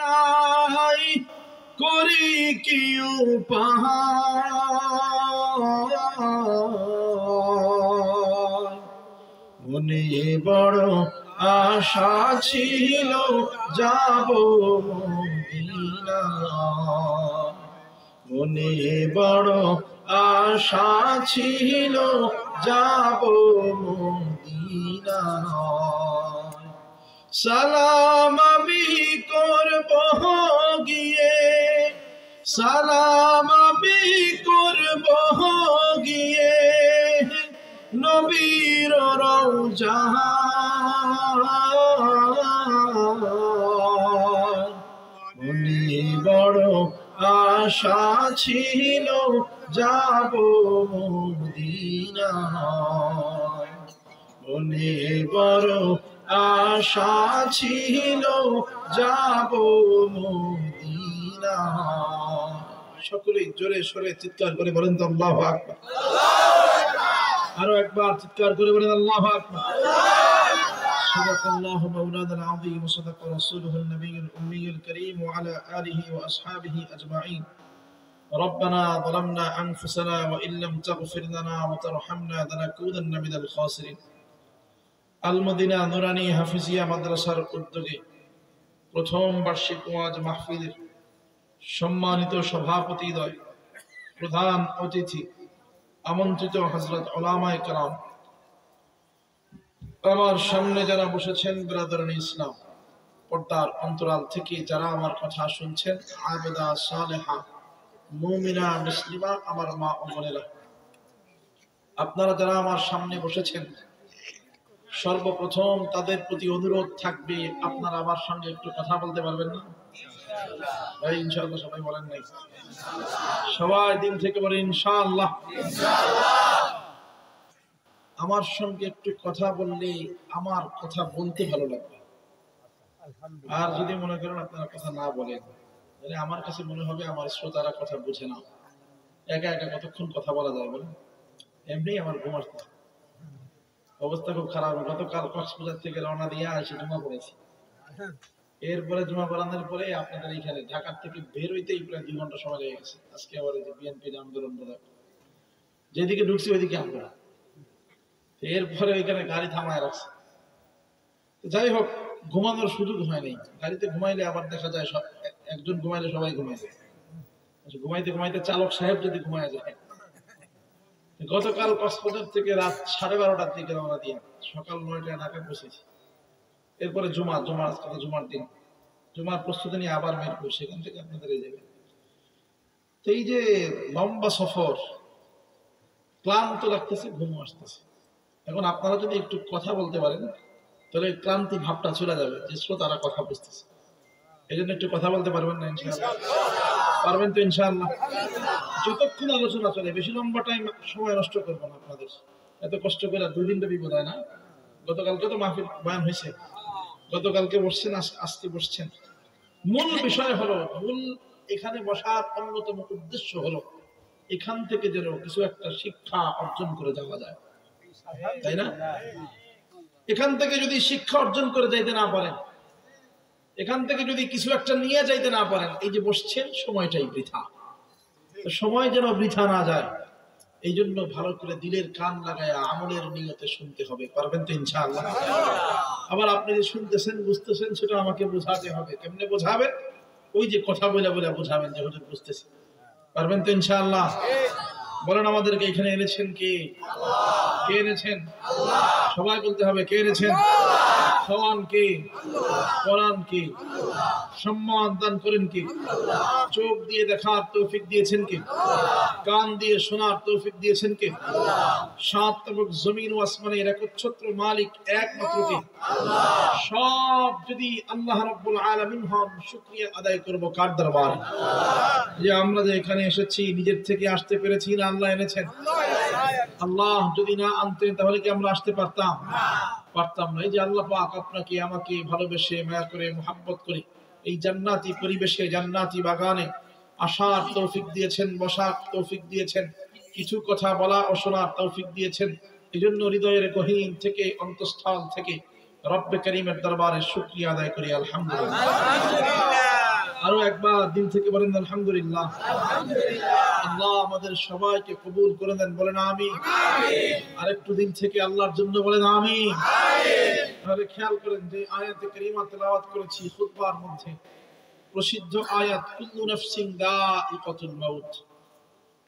চাই করি কি উপায় মনে বড় আশা ছিল যাব মদিনা মনে বড় আশা ছিল যাব মদিনা সালাম আমি করব গিয়ে সালাম আমি করব গিয়ে নবীর রওজা মনে বড় আশা ছিল যাব মদিনা মনে বড় আশা ছিল যাব মদিনা সকলেই জোরে সোরে চিৎকার করে বলেন তো আল্লাহু আকবার আরো একবার চিৎকার করে বলেন আল্লাহু আকবার صدق الله مولانا العظيم وصدق رسوله النبي الأمي الكريم وعلى آله وأصحابه أجمعين ربنا ظلمنا أنفسنا وإن لم تغفر لنا وترحمنا لنكونن من الخاسرين المدينة نوراني حفيظية মাদ্রাসার উদ্যোগে প্রথম বার্ষিক ওয়াজ মাহফিলের সম্মানিত সভাপতিদ্বয় প্রধান অতিথি আমন্ত্রিত হযরত উলামায়ে কেরাম আমার সামনে যারা বসেছেন ব্রাদারান ইসলাম পর্দার অন্তরাল থেকে যারা আমার কথা শুনছেন আবেদা সালেহা মুমিনা মুসলিমা আমার মা ও বোনেরা আপনারা যারা আমার সামনে বসেছেন সর্বপ্রথম তাদের প্রতি অনুরোধ থাকবে আপনারা আমার সঙ্গে একটু কথা বলতে পারবেন না ভাই ইনশাআল্লাহ সবাই বলেন নাই সবাই দিন থেকে বলেন ইনশাআল্লাহ আমার সঙ্গে একটু কথা বললে আমার কথা বলতে ভালো লাগবে আর যদি মনে করেন আপনারা কথা না বলেন তাহলে আমার কাছে মনে হবে আমার শ্রোতারা কথা বুঝে না একা একা কতক্ষণ কথা বলা যায় বলেন এমনি আমার ঘুম আসছে অবস্থা খুব খারাপ গতকাল কক্সবাজার থেকে রওনা দিয়ে এসে জমা পড়েছি এরপরে জমা পড়ানোর পরে আপনাদের এইখানে ঢাকা থেকে বের হইতেই প্রায় 2 ঘন্টা সময় লেগে গেছে আজকে আবার এই যে বিএনপির আন্দোলন যেদিকে ঢুকছি ওইদিকে আমরা এরপরে ওইখানে গাড়ি থামায় রাখছে যাই হোক ঘুমানোর সুযোগ হয়নি গাড়িতে ঘুমাইলে আবার দেখা যায় একজন ঘুমাইলে সবাই ঘুমায় যায় ঘুমাইতে ঘুমাইতে চালক সাহেব যদি ঘুমায় যায় গতকাল কক্সবাজার থেকে রাত 12:30টার দিকে রওনা দিয়ে সকাল 9টায় ঢাকা পৌঁছেছি এরপরে জুমার দিন জুমার প্রস্তুতি নিয়ে আবার মিরপুর সেখান থেকে আপনাদের এই যাবে তো এই যে লম্বা সফর ক্লান্ত লাগতেছে ঘুম আসতেছে এখন আপনারা যদি একটু কথা বলতে পারেন তাহলে ক্লান্তি ভাবটা চলে যাবে যে শ্রোতারা কথা বুঝতেছে এই জন্য একটু কথা বলতে পারবেন না ইনশাআল্লাহ পারবেন তো ইনশাআল্লাহ যতক্ষণ আলোচনা চলে বেশি লম্বা টাইম সময় নষ্ট করবো না আপনাদের এত কষ্ট করে 2 দিনটা বিপদ হয় না গতকালকে তো মাহফিল বয়ান হয়েছে গতকালকে বসছেন আজকে বসছেন মূল বিষয় হলো মূল এখানে বসার অন্যতম উদ্দেশ্য হলো এখান থেকে যেন কিছু একটা শিক্ষা অর্জন করে যাওয়া যায় তাই না এখান থেকে যদি শিক্ষা অর্জন করে যাইতে না পারেন এখান থেকে যদি কিছু একটা নিয়ে যাইতে না পারেন এই যে বসছেন সময়টাই বৃথা সময় যেন বৃথা না যায় এই জন্য ভালো করে দিলের কান লাগায়া আমলের নিয়তে শুনতে হবে পারবেন তো ইনশাআল্লাহ আবার আপনি যে শুনতেছেন বুঝতেছেন সেটা আমাকে বোঝাতে হবে কেমনে বোঝাবেন ওই যে কথা বলে বলে বোঝাবেন যে হুজুর বুঝতেছি পারবেন তো ইনশাআল্লাহ বলেন আমাদেরকে এখানে এনেছেন কে কে এনেছেন সবাই বলতে হবে কে এনেছেন খাওয়ান কে পড়ান কে সম্মান দান করেন কে চোখ দিয়ে দেখার তৌফিক দিয়েছেন কে কান দিয়ে শোনার তৌফিক দিয়েছেন কে সাত তবক জমিন ও আসমানের একচ্ছত্র মালিক একমাত্র কে সব যদি আল্লাহ রাব্বুল আলামিন হন শুকরিয়া আদায় করব কার দরবারে যে আমরা যে এখানে এসেছি নিজের থেকে আসতে পেরেছি না আল্লাহ এনেছেন আল্লাহ যদি না আনতেন তাহলে কি আমরা আসতে পারতাম পারতাম না এই যে আল্লাহ পাক আপনাকে আমাকে ভালোবেসে মায়া করে মোহাব্বত করে এই জান্নাতি পরিবেশে জান্নাতি বাগানে আসার তৌফিক দিয়েছেন বসার তৌফিক দিয়েছেন কিছু কথা বলা ও শোনার তৌফিক দিয়েছেন এজন্য হৃদয়ের গহীন থেকে অন্তঃস্থল থেকে রব্বে করিমের দরবারে শুকরিয়া আদায় করি আলহামদুলিল্লাহ আরেকবার দিল থেকে বলেন আলহামদুলিল্লাহ। আল্লাহ আমাদের সবাইকে কবুল করে দেন, বলেন আমিন। আরেকটু দিল থেকে আল্লাহর জন্য বলেন আমিন। তাহলে খেয়াল করেন যে আয়াতে কারিমা তেলাওয়াত করেছি খুতবার মধ্যে, প্রসিদ্ধ আয়াত কুল্লু নাফসিন যায়িকাতুল মাউত।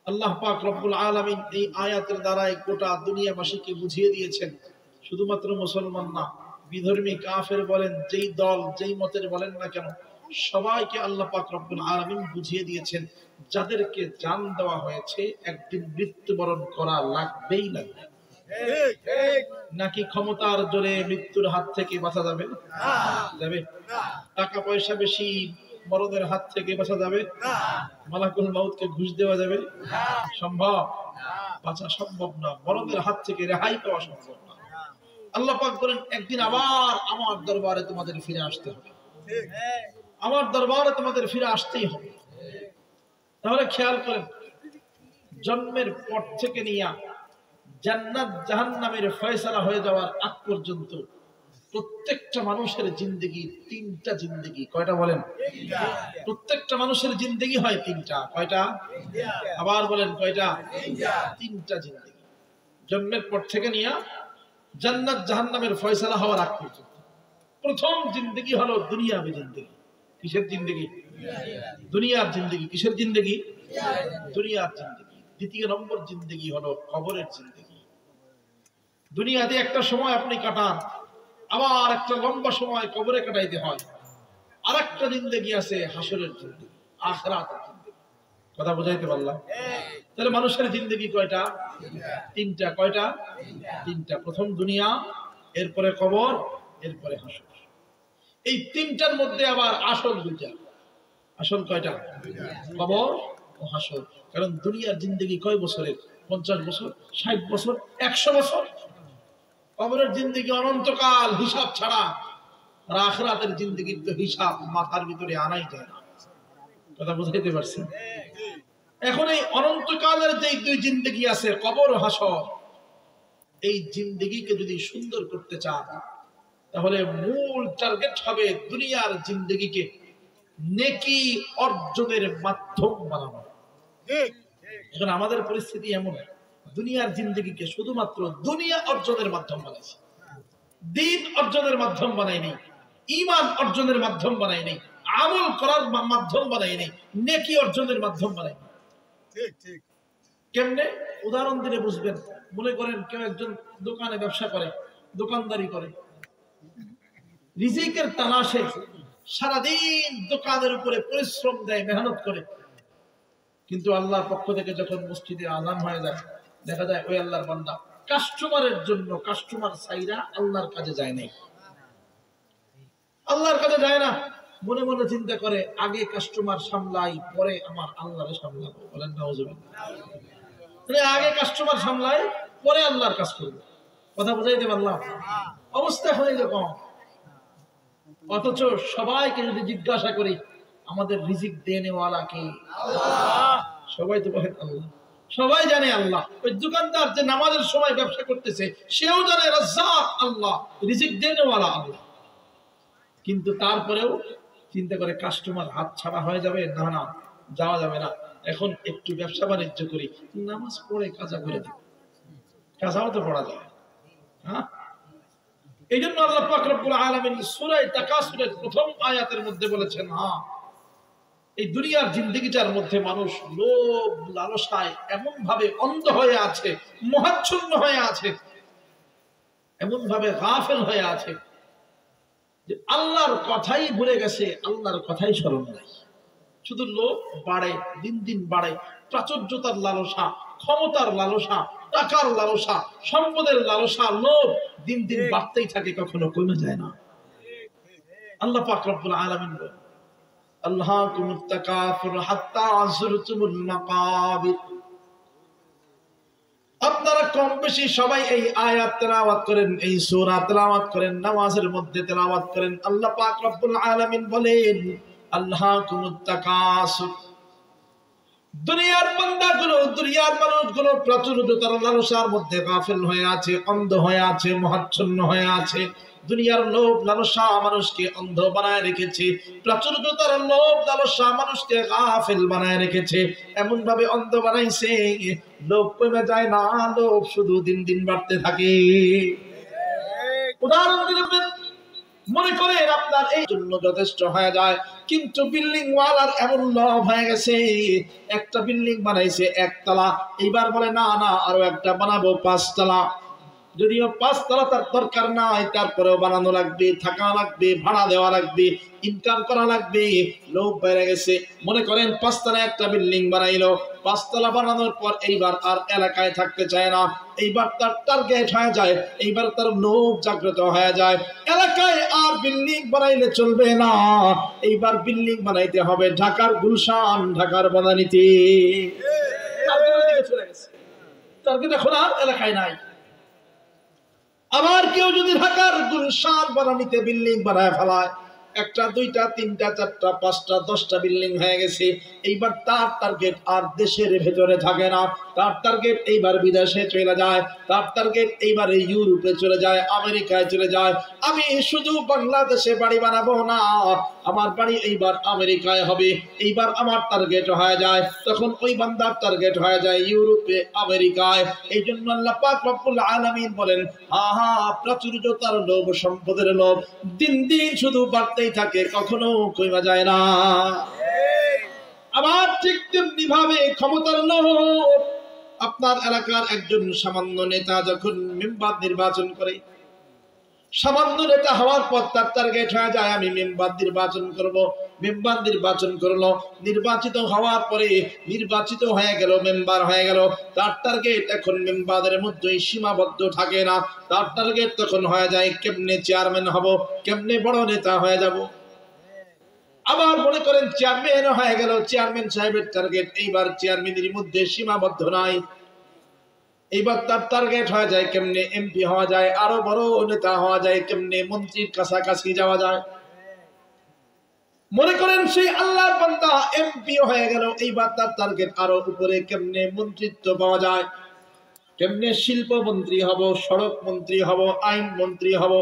আল্লাহ পাক রব্বুল আলামিন এই আয়াতের দ্বারাই গোটা দুনিয়াবাসীকে বুঝিয়ে দিয়েছেন, শুধুমাত্র মুসলমান না, বিধর্মী কাফের বলেন, যেই দল যেই মতের বলেন না কেন, সবাইকে আল্লাহ পাক রব্বুল আলামিন বুঝিয়ে দিয়েছেন যাদেরকে জান দেওয়া হয়েছে একদিন মৃত্যুবরণ করা লাগবেই লাগবে। নাকি ক্ষমতার জোরে মৃত্যুর হাত থেকে বাঁচা যাবে? যাবে। টাকা পয়সা বেশি মরদের হাত থেকে বাঁচা যাবে? মালাকুল মাউতকে ঘুষ দেওয়া যাবে? সম্ভব? বাঁচা সম্ভব না, মরদের হাত থেকে রেহাই পাওয়া সম্ভব না। আল্লাহ পাক বলেন একদিন আবার আমার দরবারে তোমাদের ফিরে আসতে হবে, আমার দরবারে তোমাদের ফিরে আসতেই হবে। তাহলে খেয়াল করেন, জন্মের পর থেকে নিয়ে জান্নাত জাহান্নামের ফয়সালা হয়ে যাওয়ার আগ পর্যন্ত প্রত্যেকটা মানুষের জিন্দেগি তিনটা জিন্দেগি। কয়টা বলেন? প্রত্যেকটা মানুষের জিন্দেগি হয় তিনটা। কয়টা? আবার বলেন কয়টা? তিনটা জিন্দেগি। জন্মের পর থেকে নিয়ে জান্নাত জাহান্নামের ফয়সালা হওয়ার আগ পর্যন্ত প্রথম জিন্দেগি হলো দুনিয়াবী জিন্দেগি। কিসের জিন্দেগি? দুনিয়ার জিন্দেগি। কিসের জিন্দেগি? দুনিয়ার জিন্দেগি। দ্বিতীয় নম্বর জিন্দেগি হলো কবরের জিন্দেগি। দুনিয়াতে একটা সময় আপনি কাটান, আবার একটা লম্বা সময় কবরে কাটাইতে হয়। আর একটা জিন্দেগি আছে হাসরের জিন্দেগি, আখিরাতের জিন্দেগি। কথা বুঝাইতে পারলাম? তাহলে মানুষের জিন্দেগি কয়টা? তিনটা। কয়টা? তিনটা। প্রথম দুনিয়া, এরপরে কবর, এরপরে হাসর। এই তিনটার মধ্যে আবার আসল দুইটা। আসল কয়টা? কবর ও হাসর। কারণ দুনিয়ার জিন্দেগি কয় বছরের? 50 বছর, 60 বছর, 100 বছর। কবরের জিন্দেগি অনন্তকাল, হিসাব ছাড়া। আর আখিরাতের জিন্দেগির তো হিসাব মাথার ভিতরে আনাই যায় না। কথা বুঝাইতে পারছি? এখন এই অনন্তকালের যে দুই জিন্দেগি আছে, কবর ও হাসর, এই জিন্দেগিকে যদি সুন্দর করতে চান, তাহলে মূল টার্গেট হবে দুনিয়ার জিন্দেগিকে নেকি অর্জনের মাধ্যম বানানো। এখন আমাদের পরিস্থিতি এমন, দুনিয়ার জিন্দেগিকে শুধুমাত্র দুনিয়া অর্জনের মাধ্যম বানাইছে, দিন অর্জনের মাধ্যম বানাই নেই, ঈমান অর্জনের মাধ্যম বানাই নেই, আমল করার মাধ্যম বানাই নেই, নেকি অর্জনের মাধ্যম বানাই নেই। ঠিক ঠিক। কেমনে? উদাহরণ দিলে বুঝবেন। মনে করেন কেউ একজন দোকানে ব্যবসা করে, দোকানদারি করে, রিজিকের তালাশে সারাদিন দোকানের উপরে পরিশ্রম দেয়, মেহনত করে, কিন্তু আল্লাহর পক্ষ থেকে যখন মসজিদে আযান হয়ে যায়, দেখা যায় ওই আল্লাহর বান্দা কাস্টমারের জন্য কাস্টমার চাইরা আল্লাহর কাজে যায় নাই। আল্লাহর কাজে যায় না, মনে মনে চিন্তা করে আগে কাস্টমার সামলাই, পরে আমার আল্লাহরে সামলাবো। বলেন নাউজুবিল্লাহ। আগে কাস্টমার সামলাই, পরে আল্লাহর কাজ করবো। কথা বুঝাইতে পারলাম? অবস্থা হয় এরকম। অথচ সবাইকে যদি জিজ্ঞাসা করি আমাদের রিজিক দেনেওয়ালা কে? আল্লাহ। সবাই তো বলেন আল্লাহ। সবাই জানে আল্লাহ। ওই দোকানদার যে নামাজের সময় ব্যবসা করতেছে, সেও জানে রাজ্জাক আল্লাহ, রিজিক দেনেওয়ালা আল্লাহ। কিন্তু তারপরেও চিন্তা করে কাস্টমার হাত ছাড়া হয়ে যাবে, না না যাওয়া যাবে না, এখন একটু ব্যবসা বাণিজ্য করি, নামাজ পড়ে কাজা করে দিই। কাজাও তো পড়া যায়। হ্যাঁ, এই জন্য আল্লাহ পাক রব্বুল আলামিন সূরা তাকাসুরের প্রথম আয়াতের মধ্যে বলেছেন, হ্যাঁ, এই দুনিয়ার জিন্দেগিটার মধ্যে মানুষ লোভ লালসায় এমন ভাবে অন্ধ হয়ে আছে, মোহাচ্ছন্ন হয়ে আছে, এমন ভাবে গাফেল হয়ে আছে যে আল্লাহর কথাই ভুলে গেছে, আল্লাহর কথাই স্মরণ নাই। শুধু লোভ বাড়ে, দিন দিন বাড়ে, প্রাচুর্যতার লালসা, ক্ষমতার লালসা, টাকার লালসা, সম্পদের লালসা, লোভ দিন দিন বাড়তেই থাকে, কখনো কমে যায় না। আল্লাহ পাক রব্বুল আলামিন বলেন, আল্লাহকুমুত তাকাসুর হাত্তা যুরতুমুল মাকাবির। আপনারা কম বেশি সবাই এই আয়াত তেলাওয়াত করেন, এই সূরা তেলাওয়াত করেন, নামাজের মধ্যে তেলাওয়াত করেন। আল্লাহ পাক রব্বুল আলামিন বলেন, আল্লাহকুমুত তাকাসুর, দুনিয়ার বান্দাগুলো, দুনিয়ার মানুষগুলো প্রাচুর্যতার লালসার মধ্যে গাফেল হয়ে আছে, অন্ধ হয়ে আছে, মোহাচ্ছন্ন হয়ে আছে, দুনিয়ার লোভ লালসা মানুষকে অন্ধ বানায় রেখেছে, প্রাচুর্যতার লোভ লালসা মানুষকে গাফেল বানায় রেখেছে, এমন ভাবে অন্ধ বানাইছে লোভ কমে যায় না, লোভ শুধু দিন দিন বাড়তে থাকে। উদাহরণ দিবেন, মনে করেন আপনার এই জন্য যথেষ্ট হয়ে যায়, কিন্তু বিল্ডিং ওয়ালার এমন লোভ হয়ে গেছে, একটা বিল্ডিং বানাইছে একতলা, এইবার বলে না না আরো একটা বানাবো 5 তলা। যদিও 5 তলা তার দরকার নাই, তারপরেও বানানো লাগবে, থাকা লাগবে, ভাড়া দেওয়া লাগবে, ইনকাম করা লাগবে, লোভ বেড়ে গেছে। মনে করেন 5 তলা একটা বিল্ডিং বানাইলো, 5 তলা বানানোর পর এইবার আর এলাকায় থাকতে চায় না, এইবার তার টার্গেট হয়ে যায়, এইবার তার লোভ জাগ্রত হয়ে যায়, এলাকায় আর বিল্ডিং বানাইলে চলবে না, এইবার বিল্ডিং বানাইতে হবে ঢাকার গুলশান, ঢাকার বনানীতে। টার্গেট এখন আর এলাকায় নাই। আবার কেউ যদি ঢাকার গুলশান বনানীতে বিল্ডিং বানায় ফেলায়, একটা, দুইটা, তিনটা, চারটা, 5টা, 10টা বিল্ডিং হয়ে গেছে, এইবার তার টার্গেট আর দেশের ভেতরে থাকে না, তার টার্গেট এইবার বিদেশে চলে যায়, তার টার্গেট এইবার ইউরোপে চলে যায়, আমেরিকায় চলে যায়। আমি শুধু বাংলাদেশে বাড়ি বানাবো না, আমার বাড়ি এইবার আমেরিকায় হবে, এইবার আমার টার্গেট হয়ে যায়, তখন ওই বান্দার টার্গেট হয়ে যায় ইউরোপে, আমেরিকায়। এই জন্য আল্লাহ পাক রব্বুল আলামিন বলেন, আহা প্রাচুর্যতার লোভ, সম্পদের লোভ দিন দিন শুধু বাড়তেই থাকে, কখনো কমে যায় না। আবার ঠিক তেমনি ভাবে ক্ষমতার লোভ। আপনার এলাকার একজন সামান্য নেতা যখন মেম্বার নির্বাচন করে, সামান্য নেতা হওয়ার পর তার টার্গেট হয়ে যায় আমি মেম্বার নির্বাচন করব, মেম্বার নির্বাচন করলো, নির্বাচিত হওয়ার পরে নির্বাচিত হয়ে গেল, মেম্বার হয়ে গেল, তার টার্গেট এখন মেম্বারদের মধ্যেই সীমাবদ্ধ থাকে না, তার টার্গেট তখন হয়ে যায় কেমনে চেয়ারম্যান হব, কেমনে বড় নেতা হয়ে যাব। আবার মনে করেন চেয়ারম্যান হয়ে গেল, চেয়ারম্যান সাহেবের টার্গেট এইবার চেয়ারম্যানের মধ্যে সীমাবদ্ধ নাই, এইবার তার টার্গেট হয়ে যায় কেমনে এমপি হওয়া যায়, আরো বড় নেতা হওয়া যায়, কেমনে মন্ত্রীর কাছাকাছি যাওয়া যায়। মনে করেন সেই আল্লাহর বান্দা এমপি হয়ে গেল, এইবার তার টার্গেট আরো উপরে, কেমনে মন্ত্রিত্ব পাওয়া যায়, কেমনে শিল্প মন্ত্রী হব, সড়ক মন্ত্রী হব, আইন মন্ত্রী হব,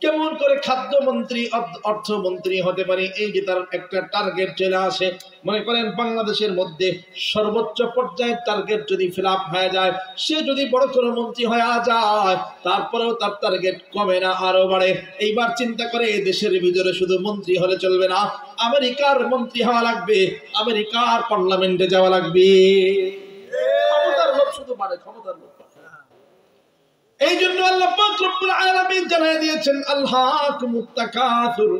কেমন করে খাদ্যমন্ত্রী, অর্থমন্ত্রী হতে পারে, এই যে তার একটা টার্গেট চলে আসে। মনে করেন বাংলাদেশের মধ্যে সর্বোচ্চ পর্যায়ের টার্গেট যদি ফিল আপ হয়ে যায়, সে যদি বড় কোনো মন্ত্রী হয়ে যায়, তারপরেও তার টার্গেট কমে না, আরো বাড়ে। এইবার চিন্তা করে দেশের ভিতরে শুধু মন্ত্রী হলে চলবে না, আমেরিকার মন্ত্রী হওয়া লাগবে, আমেরিকার পার্লামেন্টে যাওয়া লাগবে। ক্ষমতার লোভ শুধু বাড়ে, ক্ষমতার লোভ। এই জন্য আল্লাহ পাক রব্বুল আলামিন জানায় দিয়েছেন, আল্লাহকুমুত তাকাসুর,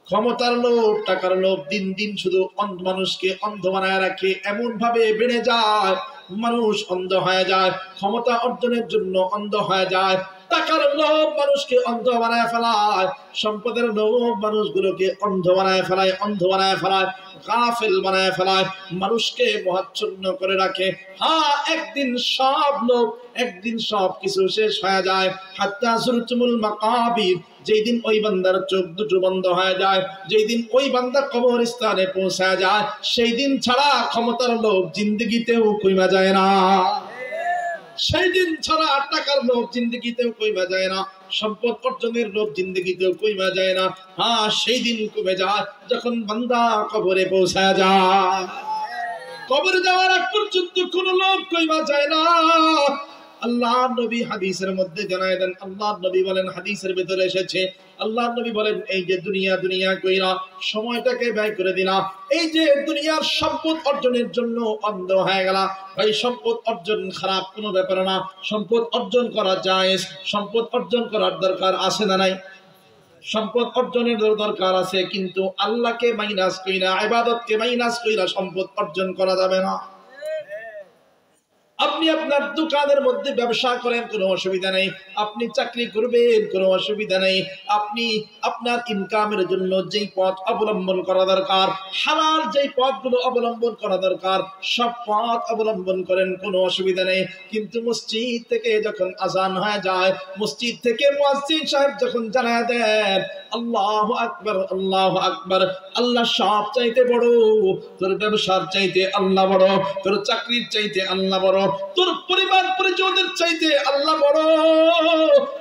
ক্ষমতার লোভ, টাকার লোভ দিন দিন শুধু মানুষকে অন্ধ বানায় রাখে, এমন ভাবে বেড়ে যায় মানুষ অন্ধ হয়ে যায়, ক্ষমতা অর্জনের জন্য অন্ধ হয়ে যায়, টাকার লোভ মানুষকে অন্ধ বানায় ফেলায়, সম্পদের লোভ মানুষগুলোকে অন্ধ বানায় ফেলায়, অন্ধ বানায় ফেলায়, গাফেল বানায় ফেলায়, মানুষকে মোহাচ্ছন্ন করে রাখে। হ্যাঁ, একদিন সব লোভ, একদিন সব কিছু শেষ হয়ে যায়। হাত্তা যুরতুমুল মাকাবির, যেই দিন ওই বান্দার চোখ দুটো বন্ধ হয়ে যায়, যেই দিন ওই বান্দা কবরস্থানে পৌঁছায় যায়, সেই দিন ছাড়া ক্ষমতার লোভ জিন্দগিতেও কইমা যায় না, সেই দিন ছাড়া টাকার লোভ জিন্দগিতেও কইমা যায় না, সম্পদ অর্জনের লোভ জিন্দগিতেও কইমা যায় না। হ্যাঁ, সেই দিন কমে যায় যখন বান্দা কবরে পৌঁছায় যায়। কবরে যাওয়ার আগ পর্যন্ত কোন লোভ কইমা যায় না। আল্লাহর নবী হাদিসের মধ্যে জানায় দেন, আল্লাহর নবী বলেন, হাদিসের ভিতরে এসেছে, আল্লাহর নবী বলেন, এই যে দুনিয়া দুনিয়া কইরা সময়টাকে ব্যয় করে দিলা, এই যে দুনিয়ার সম্পদ অর্জনের জন্য অন্ধ হয়ে গেলা, ভাই সম্পদ অর্জন খারাপ কোনো ব্যাপার না, সম্পদ অর্জন করা জায়েজ, সম্পদ অর্জন করার দরকার আছে না নাই? সম্পদ অর্জনের দরকার আছে, কিন্তু আল্লাহকে মাইনাস কইরা, ইবাদতকে মাইনাস কইরা সম্পদ অর্জন করা যাবে না। আপনি আপনার দোকানের মধ্যে ব্যবসা করেন, কোনো অসুবিধা নেই, আপনি চাকরি করবেন, কোনো অসুবিধা নেই, আপনি আপনার ইনকামের জন্য যেই পথ অবলম্বন করা দরকার, হালাল যেই পথগুলো অবলম্বন করা দরকার, সব পথ অবলম্বন করেন, কোনো অসুবিধা নেই। কিন্তু মসজিদ থেকে যখন আজান হয়ে যায়, মসজিদ থেকে মুয়াজ্জিন সাহেব যখন জানায় দেন আল্লাহু আকবার, আল্লাহু আকবার, আল্লাহ সব চাইতে বড়, তোর ব্যবসার চাইতে আল্লাহ বড়, তোর চাকরির চাইতে আল্লাহ বড়, তোর পরিবার পরিজনের চাইতে আল্লাহ বড়,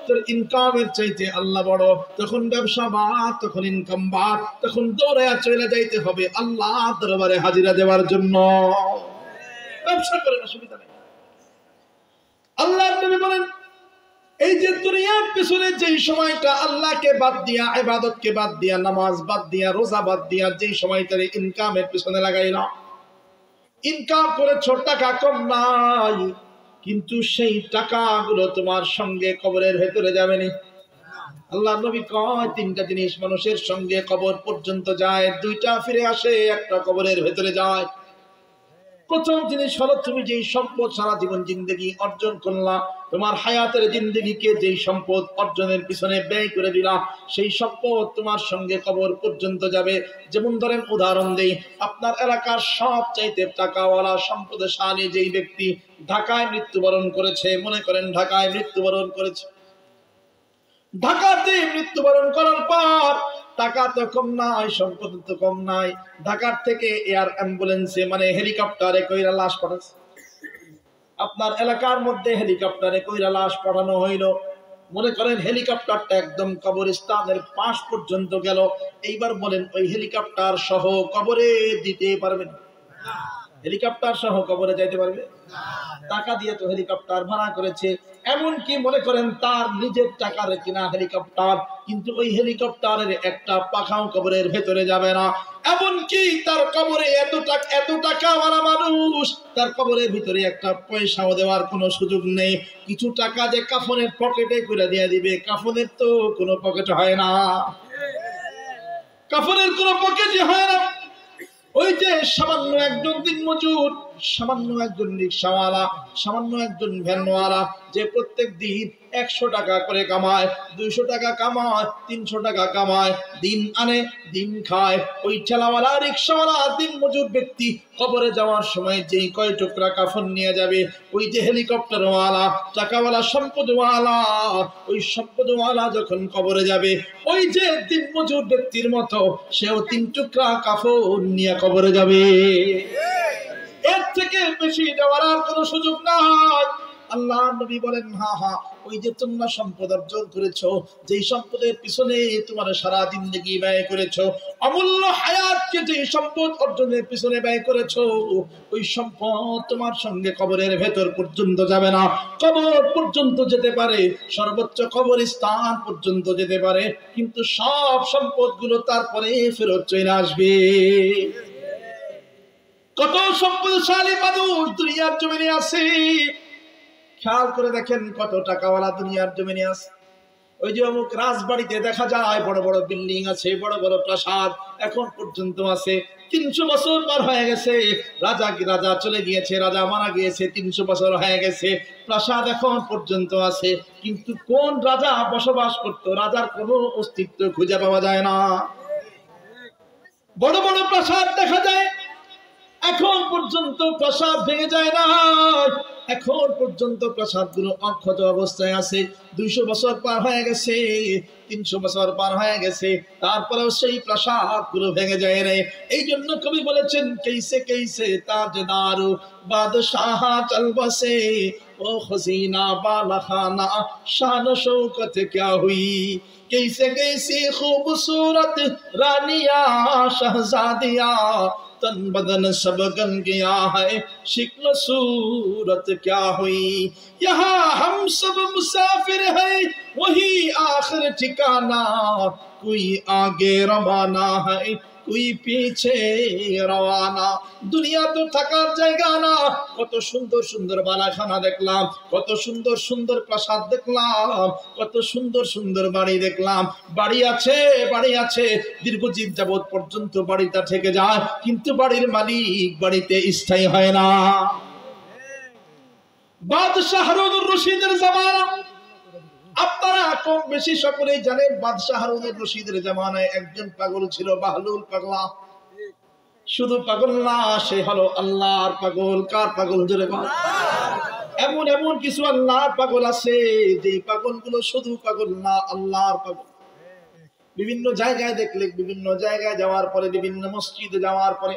তোর ইনকামের চাইতে আল্লাহ বড়। তখন ব্যবসা বাদ, তখন ইনকাম বাদ, তখন দৌড়ায়া চলে যাইতে হবে আল্লাহ দরবারে হাজিরা দেওয়ার জন্য। ব্যবসা করেন, অসুবিধা নেই। আল্লাহর নবী বলেন, এই যে দুনিয়ার পিছনে যেই সময়টা আল্লাহকে বাদ দিয়া, ইবাদতকে বাদ দিয়া, নামাজ বাদ দিয়া, রোজা বাদ দিয়া যেই সময়টা ইনকামের পিছনে লাগাইলা, ইনকাম করেছ, টাকা কম নাই, কিন্তু সেই টাকাগুলো তোমার সঙ্গে কবরের ভেতরে যাবে না। আল্লাহ নবী কয়, তিনটা জিনিস মানুষের সঙ্গে কবর পর্যন্ত যায়, দুইটা ফিরে আসে, একটা কবরের ভেতরে যায়। প্রথম জিনিস হলো, তুমি যেই সম্পদ সারা জীবন জিন্দেগি অর্জন করলা, তোমার হায়াতের জিন্দেগিকে যেই সম্পদ অর্জনের পিছনে ব্যয় করে দিলা, সেই সম্পদ তোমার সঙ্গে কবর পর্যন্ত যাবে। যেমন ধরেন, উদাহরণ দেই, আপনার এলাকার সবচাইতে টাকাওয়ালা সম্পদশালী যেই ব্যক্তি ঢাকায় মৃত্যুবরণ করেছে, মনে করেন ঢাকায় মৃত্যুবরণ করেছে, ঢাকাতে মৃত্যুবরণ করার পর টাকা তো কম নাই, সম্পদ তো কম নাই, ঢাকার থেকে এয়ার অ্যাম্বুলেন্সে মানে হেলিকপ্টারে কইরা লাশ পাঠাচ্ছে। আপনার এলাকার মধ্যে হেলিকপ্টারে কইরা লাশ পাঠানো হইল, মনে করেন হেলিকপ্টারটা একদম কবরস্থানের পাশ পর্যন্ত গেল। এইবার বলেন, ওই হেলিকপ্টার সহ কবরে দিতে পারবেন? হেলিকপ্টার সহ কবরে যাইতে পারবে? টাকা দিয়ে তো হেলিকপ্টার ভাড়া করেছে, এমনকি মনে করেন তার নিজের টাকার কিনা হেলিকপ্টার, কিন্তু ওই হেলিকপ্টারের একটা পাখাও কবরের ভেতরে যাবে না। এমনকি তার কবরে এত টাকাওয়ালা মানুষ, তার কবরের ভিতরে একটা পয়সাও দেওয়ার কোনো সুযোগ নেই। কিছু টাকা যে কাফনের পকেটে করে দিয়ে দিবে, কাফনের তো কোনো পকেট হয় না, কাফনের কোনো পকেটই হয় না। ওই যে সামান্য একজন দিনমজুর, সামান্য একজন রিক্সাওয়ালা, সামান্য একজন ভ্যানওয়ালা, যে প্রত্যেক দিন 100 টাকা করে কামায়, 200 টাকা কামায়, 300 টাকা কামায়, দিন আনে দিন খায়, ওই ঠেলাওয়ালা, রিক্সাওয়ালা, দিনমজুর ব্যক্তি কবরে যাওয়ার সময় যেই কয় টুকরা কাফন নিয়ে যাবে, ওই যে হেলিকপ্টারওয়ালা, টাকাওয়ালা, সম্পদওয়ালা, ওই সম্পদওয়ালা যখন কবরে যাবে, ওই যে দিনমজুর ব্যক্তির মতো সেও 3 টুকরা কাফন নিয়ে কবরে যাবে। এর থেকে বেশি দেওয়ার আর কোনো সুযোগ নাই। আল্লাহ নবী বলেন, ওই যে তোমরা সম্পদ অর্জন করেছো, যেই সম্পদের পিছনে তোমার সারা জিন্দেগি ব্যয় করেছো, অমূল্য হায়াতকে যেই সম্পদ অর্জনের পিছনে ব্যয় করেছো, ওই সম্পদ তোমার সঙ্গে কবরের ভেতর পর্যন্ত যাবে না। কবর পর্যন্ত যেতে পারে, সর্বোচ্চ কবরস্থান পর্যন্ত যেতে পারে, কিন্তু সব সম্পদগুলো তারপরে ফেরত চলে আসবে। কত সম্পদশালী মানুষ দুনিয়ার জমিনে আছে, খেয়াল করে দেখেন কত টাকাওয়ালা দুনিয়ার জমিনে আছে। ওই যে অমুক রাজবাড়িতে দেখা যায় বড় বড় বিল্ডিং আছে, বড় বড় প্রাসাদ এখন পর্যন্ত আছে। 300 বছর পার হয়ে গেছে, রাজা চলে গিয়েছে, রাজা মারা গিয়েছে, 300 বছর হয়ে গেছে, প্রাসাদ এখন পর্যন্ত আছে, কিন্তু কোন রাজা বসবাস করতো, রাজার কোনো অস্তিত্ব খুঁজে পাওয়া যায় না। বড় বড় প্রাসাদ দেখা যায়, এখন পর্যন্ত প্রাসাদ ভেঙে যায় না, এখন পর্যন্ত প্রাসাদগুলো অক্ষত অবস্থায় আছে। 200 বছর পার হয়ে গেছে, 300 বছর পার হয়ে গেছে, তারপরেও সেই প্রাসাদগুলো ভেঙে যায় না। এই জন্য কবি বলেছেন, कैसे कैसे ताजदारो बादशाह चल बसे, ओ खजीना बालखाना शान शौकत क्या हुई, कैसे कैसी खूबसूरत रानिया शहजादिया, तन बदन सब गन गया है, शिक्ल सूरत क्या हुई, यहाँ हम सब मुसाफिर है, वही आखिर ठिकाना, कोई आगे रवाना है, कोई पीछे रवाना। दुनिया तो থাকার জায়গা না। কত সুন্দর সুন্দর বালাখানা দেখলাম, কত সুন্দর সুন্দর প্রাসাদ দেখলাম, কত সুন্দর সুন্দর বাড়ি দেখলাম। বাড়ি আছে, দীর্ঘজীব যাবত পর্যন্ত বাড়িটা থেকে যায়, কিন্তু বাড়ির মালিক বাড়িতে স্থায়ী হয় না। বাদশাহ হারুনুর রশিদের জামানা, আপনারা কম বেশি সকলেই জানেন, বাদশাহ হারুনুর রশিদের জামানায় একজন পাগল ছিল, বাহলুল পাগলা। শুধু পাগল না, সে হলো আল্লাহর পাগল। কার পাগল? জোরে বল। এমন এমন কিছু আল্লাহর পাগল আছে, যে পাগলগুলো শুধু পাগল না, আল্লাহর পাগল। বিভিন্ন জায়গায় দেখলে, বিভিন্ন জায়গায় যাওয়ার পরে, বিভিন্ন মসজিদে যাওয়ার পরে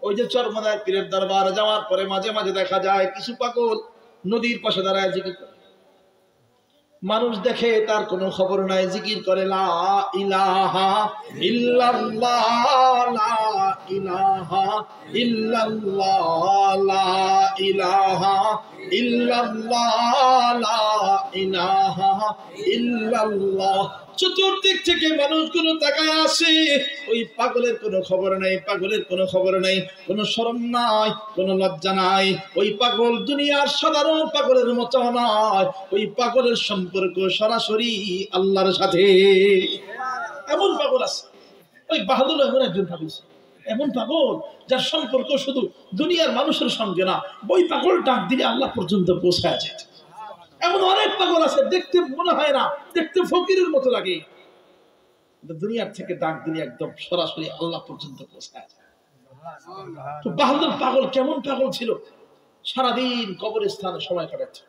ওই যে চরমনায় পীরের দরবার যাওয়ার পরে মাঝে মাঝে দেখা যায় কিছু পাগল নদীর পাশে দাঁড়ায় জিকির করে। মানুষ দেখে তার কোনো খবর নাই, জিকির করে লা ইলাহা ইল্লাল্লাহ লা ইলাহা ইল্লাল্লাহ লা ইলাহা ইল্লাল্লাহ লা ইলাহা ইল্লাল্লাহ। চতুর্দিক থেকে মানুষগুলো তাকায় আসে, ওই পাগলের কোনো খবর নাই, পাগলের কোনো খবর নাই, কোনো শরম নাই, কোনো লজ্জা নাই। ওই পাগল দুনিয়ার সাধারণ পাগলের মতো নয়, ওই পাগলের সম্পর্ক সরাসরি আল্লাহর সাথে। এমন পাগল আছে, ওই বাহাদুর এমন একজন পাগল, এমন পাগল যার সম্পর্ক শুধু দুনিয়ার মানুষের সঙ্গে না, ওই পাগল ডাক দিলে আল্লাহ পর্যন্ত পৌঁছায় যায়। এমন অনেক পাগল আছে, দেখতে মনে হয় না, দেখতে ফকিরের মতো লাগে, দুনিয়ার থেকে ডাক দিলে একদম সরাসরি আল্লাহ পর্যন্ত পৌঁছায় যায়। তো বাহাদুর পাগল কেমন পাগল ছিল, সারাদিন কবরস্থানে সময় কাটাচ্ছে।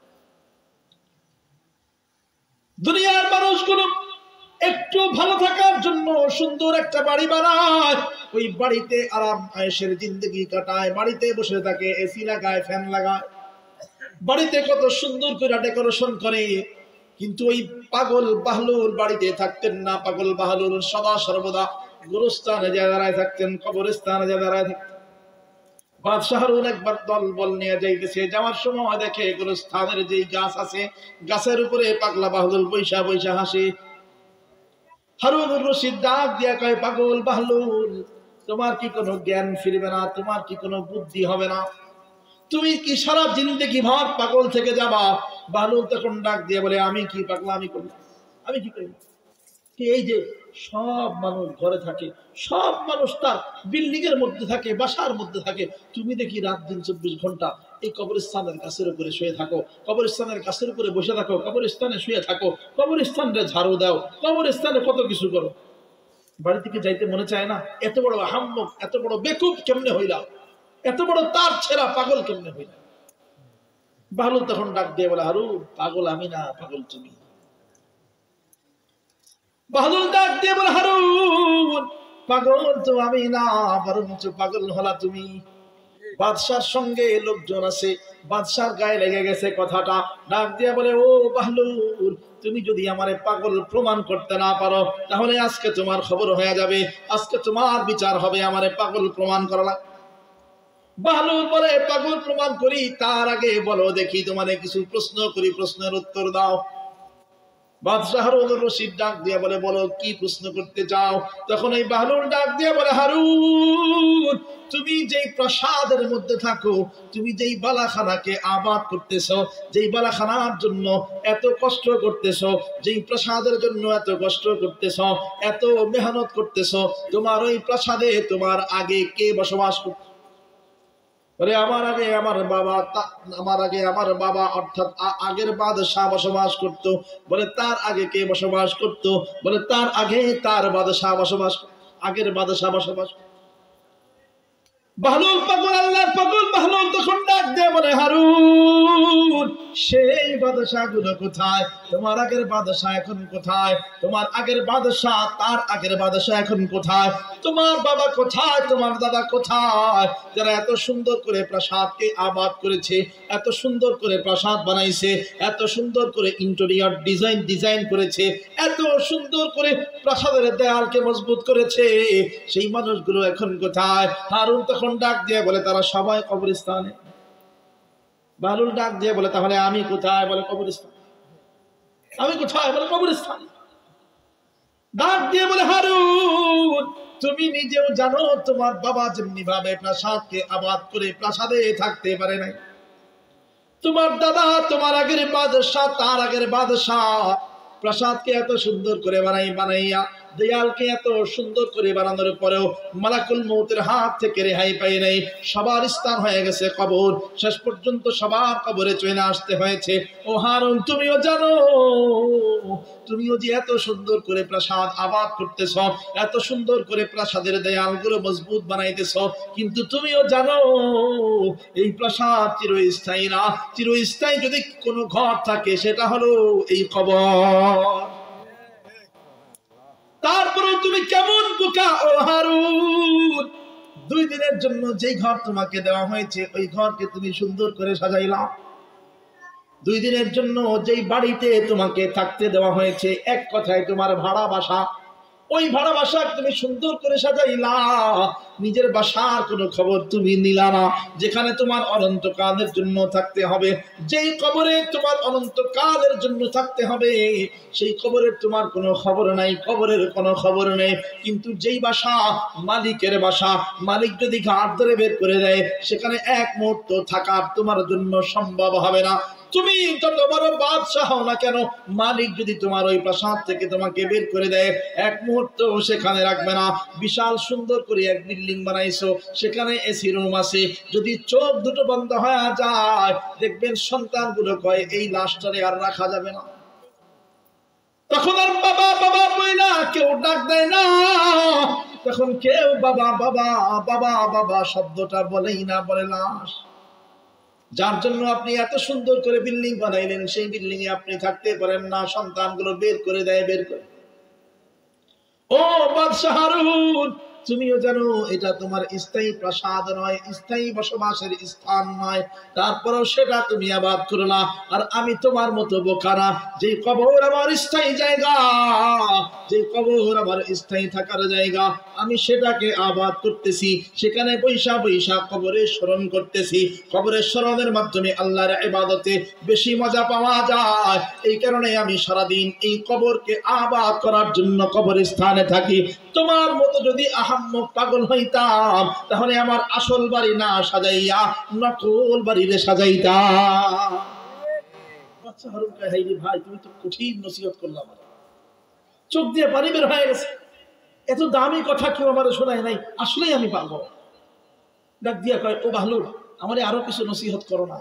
দুনিয়ার মানুষগুলো একটু ভালো থাকার জন্য সুন্দর একটা বাড়ি বানায়, ওই বাড়িতে আরাম আয়েশের জিন্দগি কাটায়, বাড়িতে বসে থাকে, এসি লাগায়, ফ্যান লাগায়, বাড়িতে কত সুন্দর করে ডেকোরেশন করে। কিন্তু ওই পাগল বাহলুল বাড়িতে থাকতেন না। পাগল বাহলুল সদা সর্বদা গুরুস্থানে যা দাঁড়ায় থাকতেন, কবরস্থানে যা দাঁড়ায় থাকতেন। বাদশাহরুল একবার দল বল নিয়ে যাইতেছে, যাওয়ার সময় দেখে গুরুস্থানের যেই গাছ আছে, গাছের উপরে পাগলা বাহলুল বৈশা বৈশা হাসে। হারুনুর রশিদ ডাক দিয়া কয়, পাগল বাহলুল, তোমার কি কোনো জ্ঞান ফিরবে না? তোমার কি কোনো বুদ্ধি হবে না? তুমি কি সারা জিন্দেগি ভর পাগল থেকে যাবা? বাহলুল তখন ডাক দিয়ে বলে, আমি কি পাগলা, আমি করি, আমি কি করি? এই যে সব মানুষ ঘরে থাকে, সব মানুষ তার বিল্ডিং এর মধ্যে থাকে, বাসার মধ্যে থাকে, তুমি দেখি রাত দিন 24 ঘন্টা এই কবরস্থানের গাছের উপরে শুয়ে থাকো, কবরস্থানের গাছের উপরে বসে থাকো, কবরস্থানে শুয়ে থাকো, কবরস্থানে ঝাড়ু দাও, কবরস্থানে কত কিছু করো। বাড়ি থেকে যাইতে মনে চায় না? এত বড় আহাম্মক, এত বড় বেকুব কেমনে হইলা? এত বড় তার ছেঁড়া পাগল কেমনে হইলা? বাহলুল তখন ডাক দিয়ে বলে, হারু, পাগল আমি না, পাগল তুমি। বাহলুল ডাক দিয়ে বলে, হারুন, পাগল তো আমি না, বরঞ্চ পাগল হলা তুমি। বাদশার সঙ্গে লোকজন আছে, বাদশার গায়ে লেগে গেছে কথাটা। ডাক দিয়ে বলে, ও বাহলুল, তুমি যদি আমারে পাগল প্রমাণ করতে না পারো, তাহলে আজকে তোমার খবর হয়ে যাবে, আজকে তোমার বিচার হবে, আমারে পাগল প্রমাণ করা লাগবে। বাহলুল বলে, পাগল প্রমাণ করি, তার আগে বলো দেখি, তোমারে কিছু প্রশ্ন করি, প্রশ্নের উত্তর দাও। বাদশাহ হারুনুর রশিদ ডাক দিয়ে বলে, বলো কি প্রশ্ন করতে চাও? তখন এই বাহলুল ডাক দিয়ে বলে, হারুন, তুমি যেই প্রাসাদের মধ্যে থাকো, তুমি যেই বালাখানাকে আবাদ করতেছো, যেই বালাখানার জন্য এত কষ্ট করতেছো, যেই প্রাসাদের জন্য এত কষ্ট করতেছো, এত মেহনত করতেছো, তোমার ওই প্রাসাদে তোমার আগে কে বসবাস করত? বলে, আমার আগে আমার বাবা অর্থাৎ আগের বাদশাহ বসবাস করত। বলে, তার আগে কে বসবাস করত? বলে, তার আগে তার বাদশাহ বসবাস, আগের বাদশাহ বসবাস। বাহলুল পাগল, আল্লাহর পাগল বাহলুল তখন ডাক দিয়ে বলে, হারুন, সেই বাদশাহ গুলো কোথায়? তোমার আগের বাদশাহ এখন কোথায়? তোমার আগের বাদশাহ, তার আগের বাদশাহ এখন কোথায়? তোমার বাবা কোথায়? তোমার দাদা কোথায়? যারা এত সুন্দর করে প্রাসাদকে আবাদ করেছে, এত সুন্দর করে প্রাসাদ বানাইছে, এত সুন্দর করে ইন্টেরিয়র ডিজাইন করেছে, এত সুন্দর করে প্রাসাদের দেয়ালকে মজবুত করেছে, সেই মানুষগুলো এখন কোথায়? হারুন তখন ডাক দিয়ে বলে, তারা সবাই কবরস্থানে। বাহলুল ডাক দিয়ে বলে, তাহলে আমি কোথায়? বলে, কবরস্থান। আমি কোথায়? বলে, কবরস্থান। ডাক দিয়ে বলে, হারুন, তুমি নিজেও জানো তোমার বাবা যেমনি ভাবে প্রাসাদকে আবাদ করে প্রাসাদে থাকতে পারে নাই, তোমার দাদা, তোমার আগের বাদশাহ, তার আগের বাদশাহ প্রাসাদকে এত সুন্দর করে বানাইয়া দেয়ালকে এত সুন্দর করে বানানোর পরেও মালাকুল মউতের হাত থেকে রেহাই পায় নাই, সবার স্থান হয়ে গেছে কবর, শেষ পর্যন্ত সবার কবরে চলে আসতে হয়েছে। ও হারুন, তুমিও জানো, তুমিও যে এত সুন্দর করে প্রাসাদ আবাদ করতেছ, এত সুন্দর করে প্রাসাদের দেয়ালগুলো মজবুত বানাইতেছ, কিন্তু তুমিও জানো এই প্রাসাদ চিরস্থায়ী না। চিরস্থায়ী যদি কোনো ঘর থাকে সেটা হলো এই কবর। তারপরে তুমি কেমন বোকা ও হারুন, 2 দিনের জন্য যেই ঘর তোমাকে দেওয়া হয়েছে ওই ঘরকে তুমি সুন্দর করে সাজাইলা। 2 দিনের জন্য যেই বাড়িতে তোমাকে থাকতে দেওয়া হয়েছে, এক কথায় তোমার ভাড়া বাসা, ওই ভাড়া বাসা তুমি সুন্দর করে সাজাইলা। নিজের বাসার কোনো খবর তুমি নিলা না, যেখানে তোমার অনন্তকালের জন্য থাকতে হবে। যেই কবরে তোমার অনন্তকালের জন্য থাকতে হবে সেই কবরের তোমার কোনো খবর নাই, কবরের কোনো খবর নেই। কিন্তু যেই বাসা মালিকের বাসা, মালিক যদি ঘাট ধরে বের করে দেয়, সেখানে এক মুহূর্ত থাকার তোমার জন্য সম্ভব হবে না। তুমি যত বড় বাদশাহ হও না কেন, মালিক যদি তোমার ওই প্রাসাদ থেকে তোমাকে বের করে দেয়, এক মুহূর্ত সেখানে রাখবে না। বিশাল সুন্দর করে এক বিল্ডিং বানাইছো, সেখানে এসি রুম আছে, যদি চোখ দুটো বন্ধ হয়ে যায় দেখবেন সন্তানগুলো কয় এই লাশটারে আর রাখা যাবে না। তখন আর বাবা বাবা বইলা কেউ ডাক দেয় না, তখন কেউ বাবা বাবা বাবা বাবা শব্দটা বলেই না, বলে লাশ। যার জন্য আপনি এত সুন্দর করে বিল্ডিং বানাইলেন, সেই বিল্ডিং এ আপনি থাকতে পারেন না, সন্তানগুলো বের করে দেয়, বের করে। ও বাদশাহ হারুন, তুমিও জানো এটা তোমার স্থায়ী প্রাসাদ নয়, স্থায়ী বসবাসের স্থান নয়, তারপরেও সেটা তুমি আবাদ করো না। আর আমি তোমার মতো বোকা না, যে কবর আমার স্থায়ী জায়গা, যে কবর আমার স্থায়ী থাকার জায়গা, আমি সেটাকে আবাদ করতেছি। সেখানে বৈশা বৈশা কবরের স্মরণ করতেছি। কবরের স্মরণের মাধ্যমে আল্লাহর ইবাদতে বেশি মজা পাওয়া যায়। এই কারণে আমি সারাদিন এই কবরকে আবাদ করার জন্য কবরের স্থানে থাকি। তোমার মতো যদি আহাম্মক পাগল হইতাম, তাহলে আমার আসল বাড়ি না সাজাইয়া নকল বাড়িরে সাজাইতাম। বাচ্চা হারুন কয়, হাই রে ভাই, তুমি তো কঠিন নসিহত করলাম, চোখ দিয়ে পানি বের হয়ে গেছে। এত দামি কথা কেউ আমার শোনায় নাই, আসলেই আমি পারবো। ডাক দিয়া কয়, ও ভালো, আমারে আরো কিছু নসিহত করো না,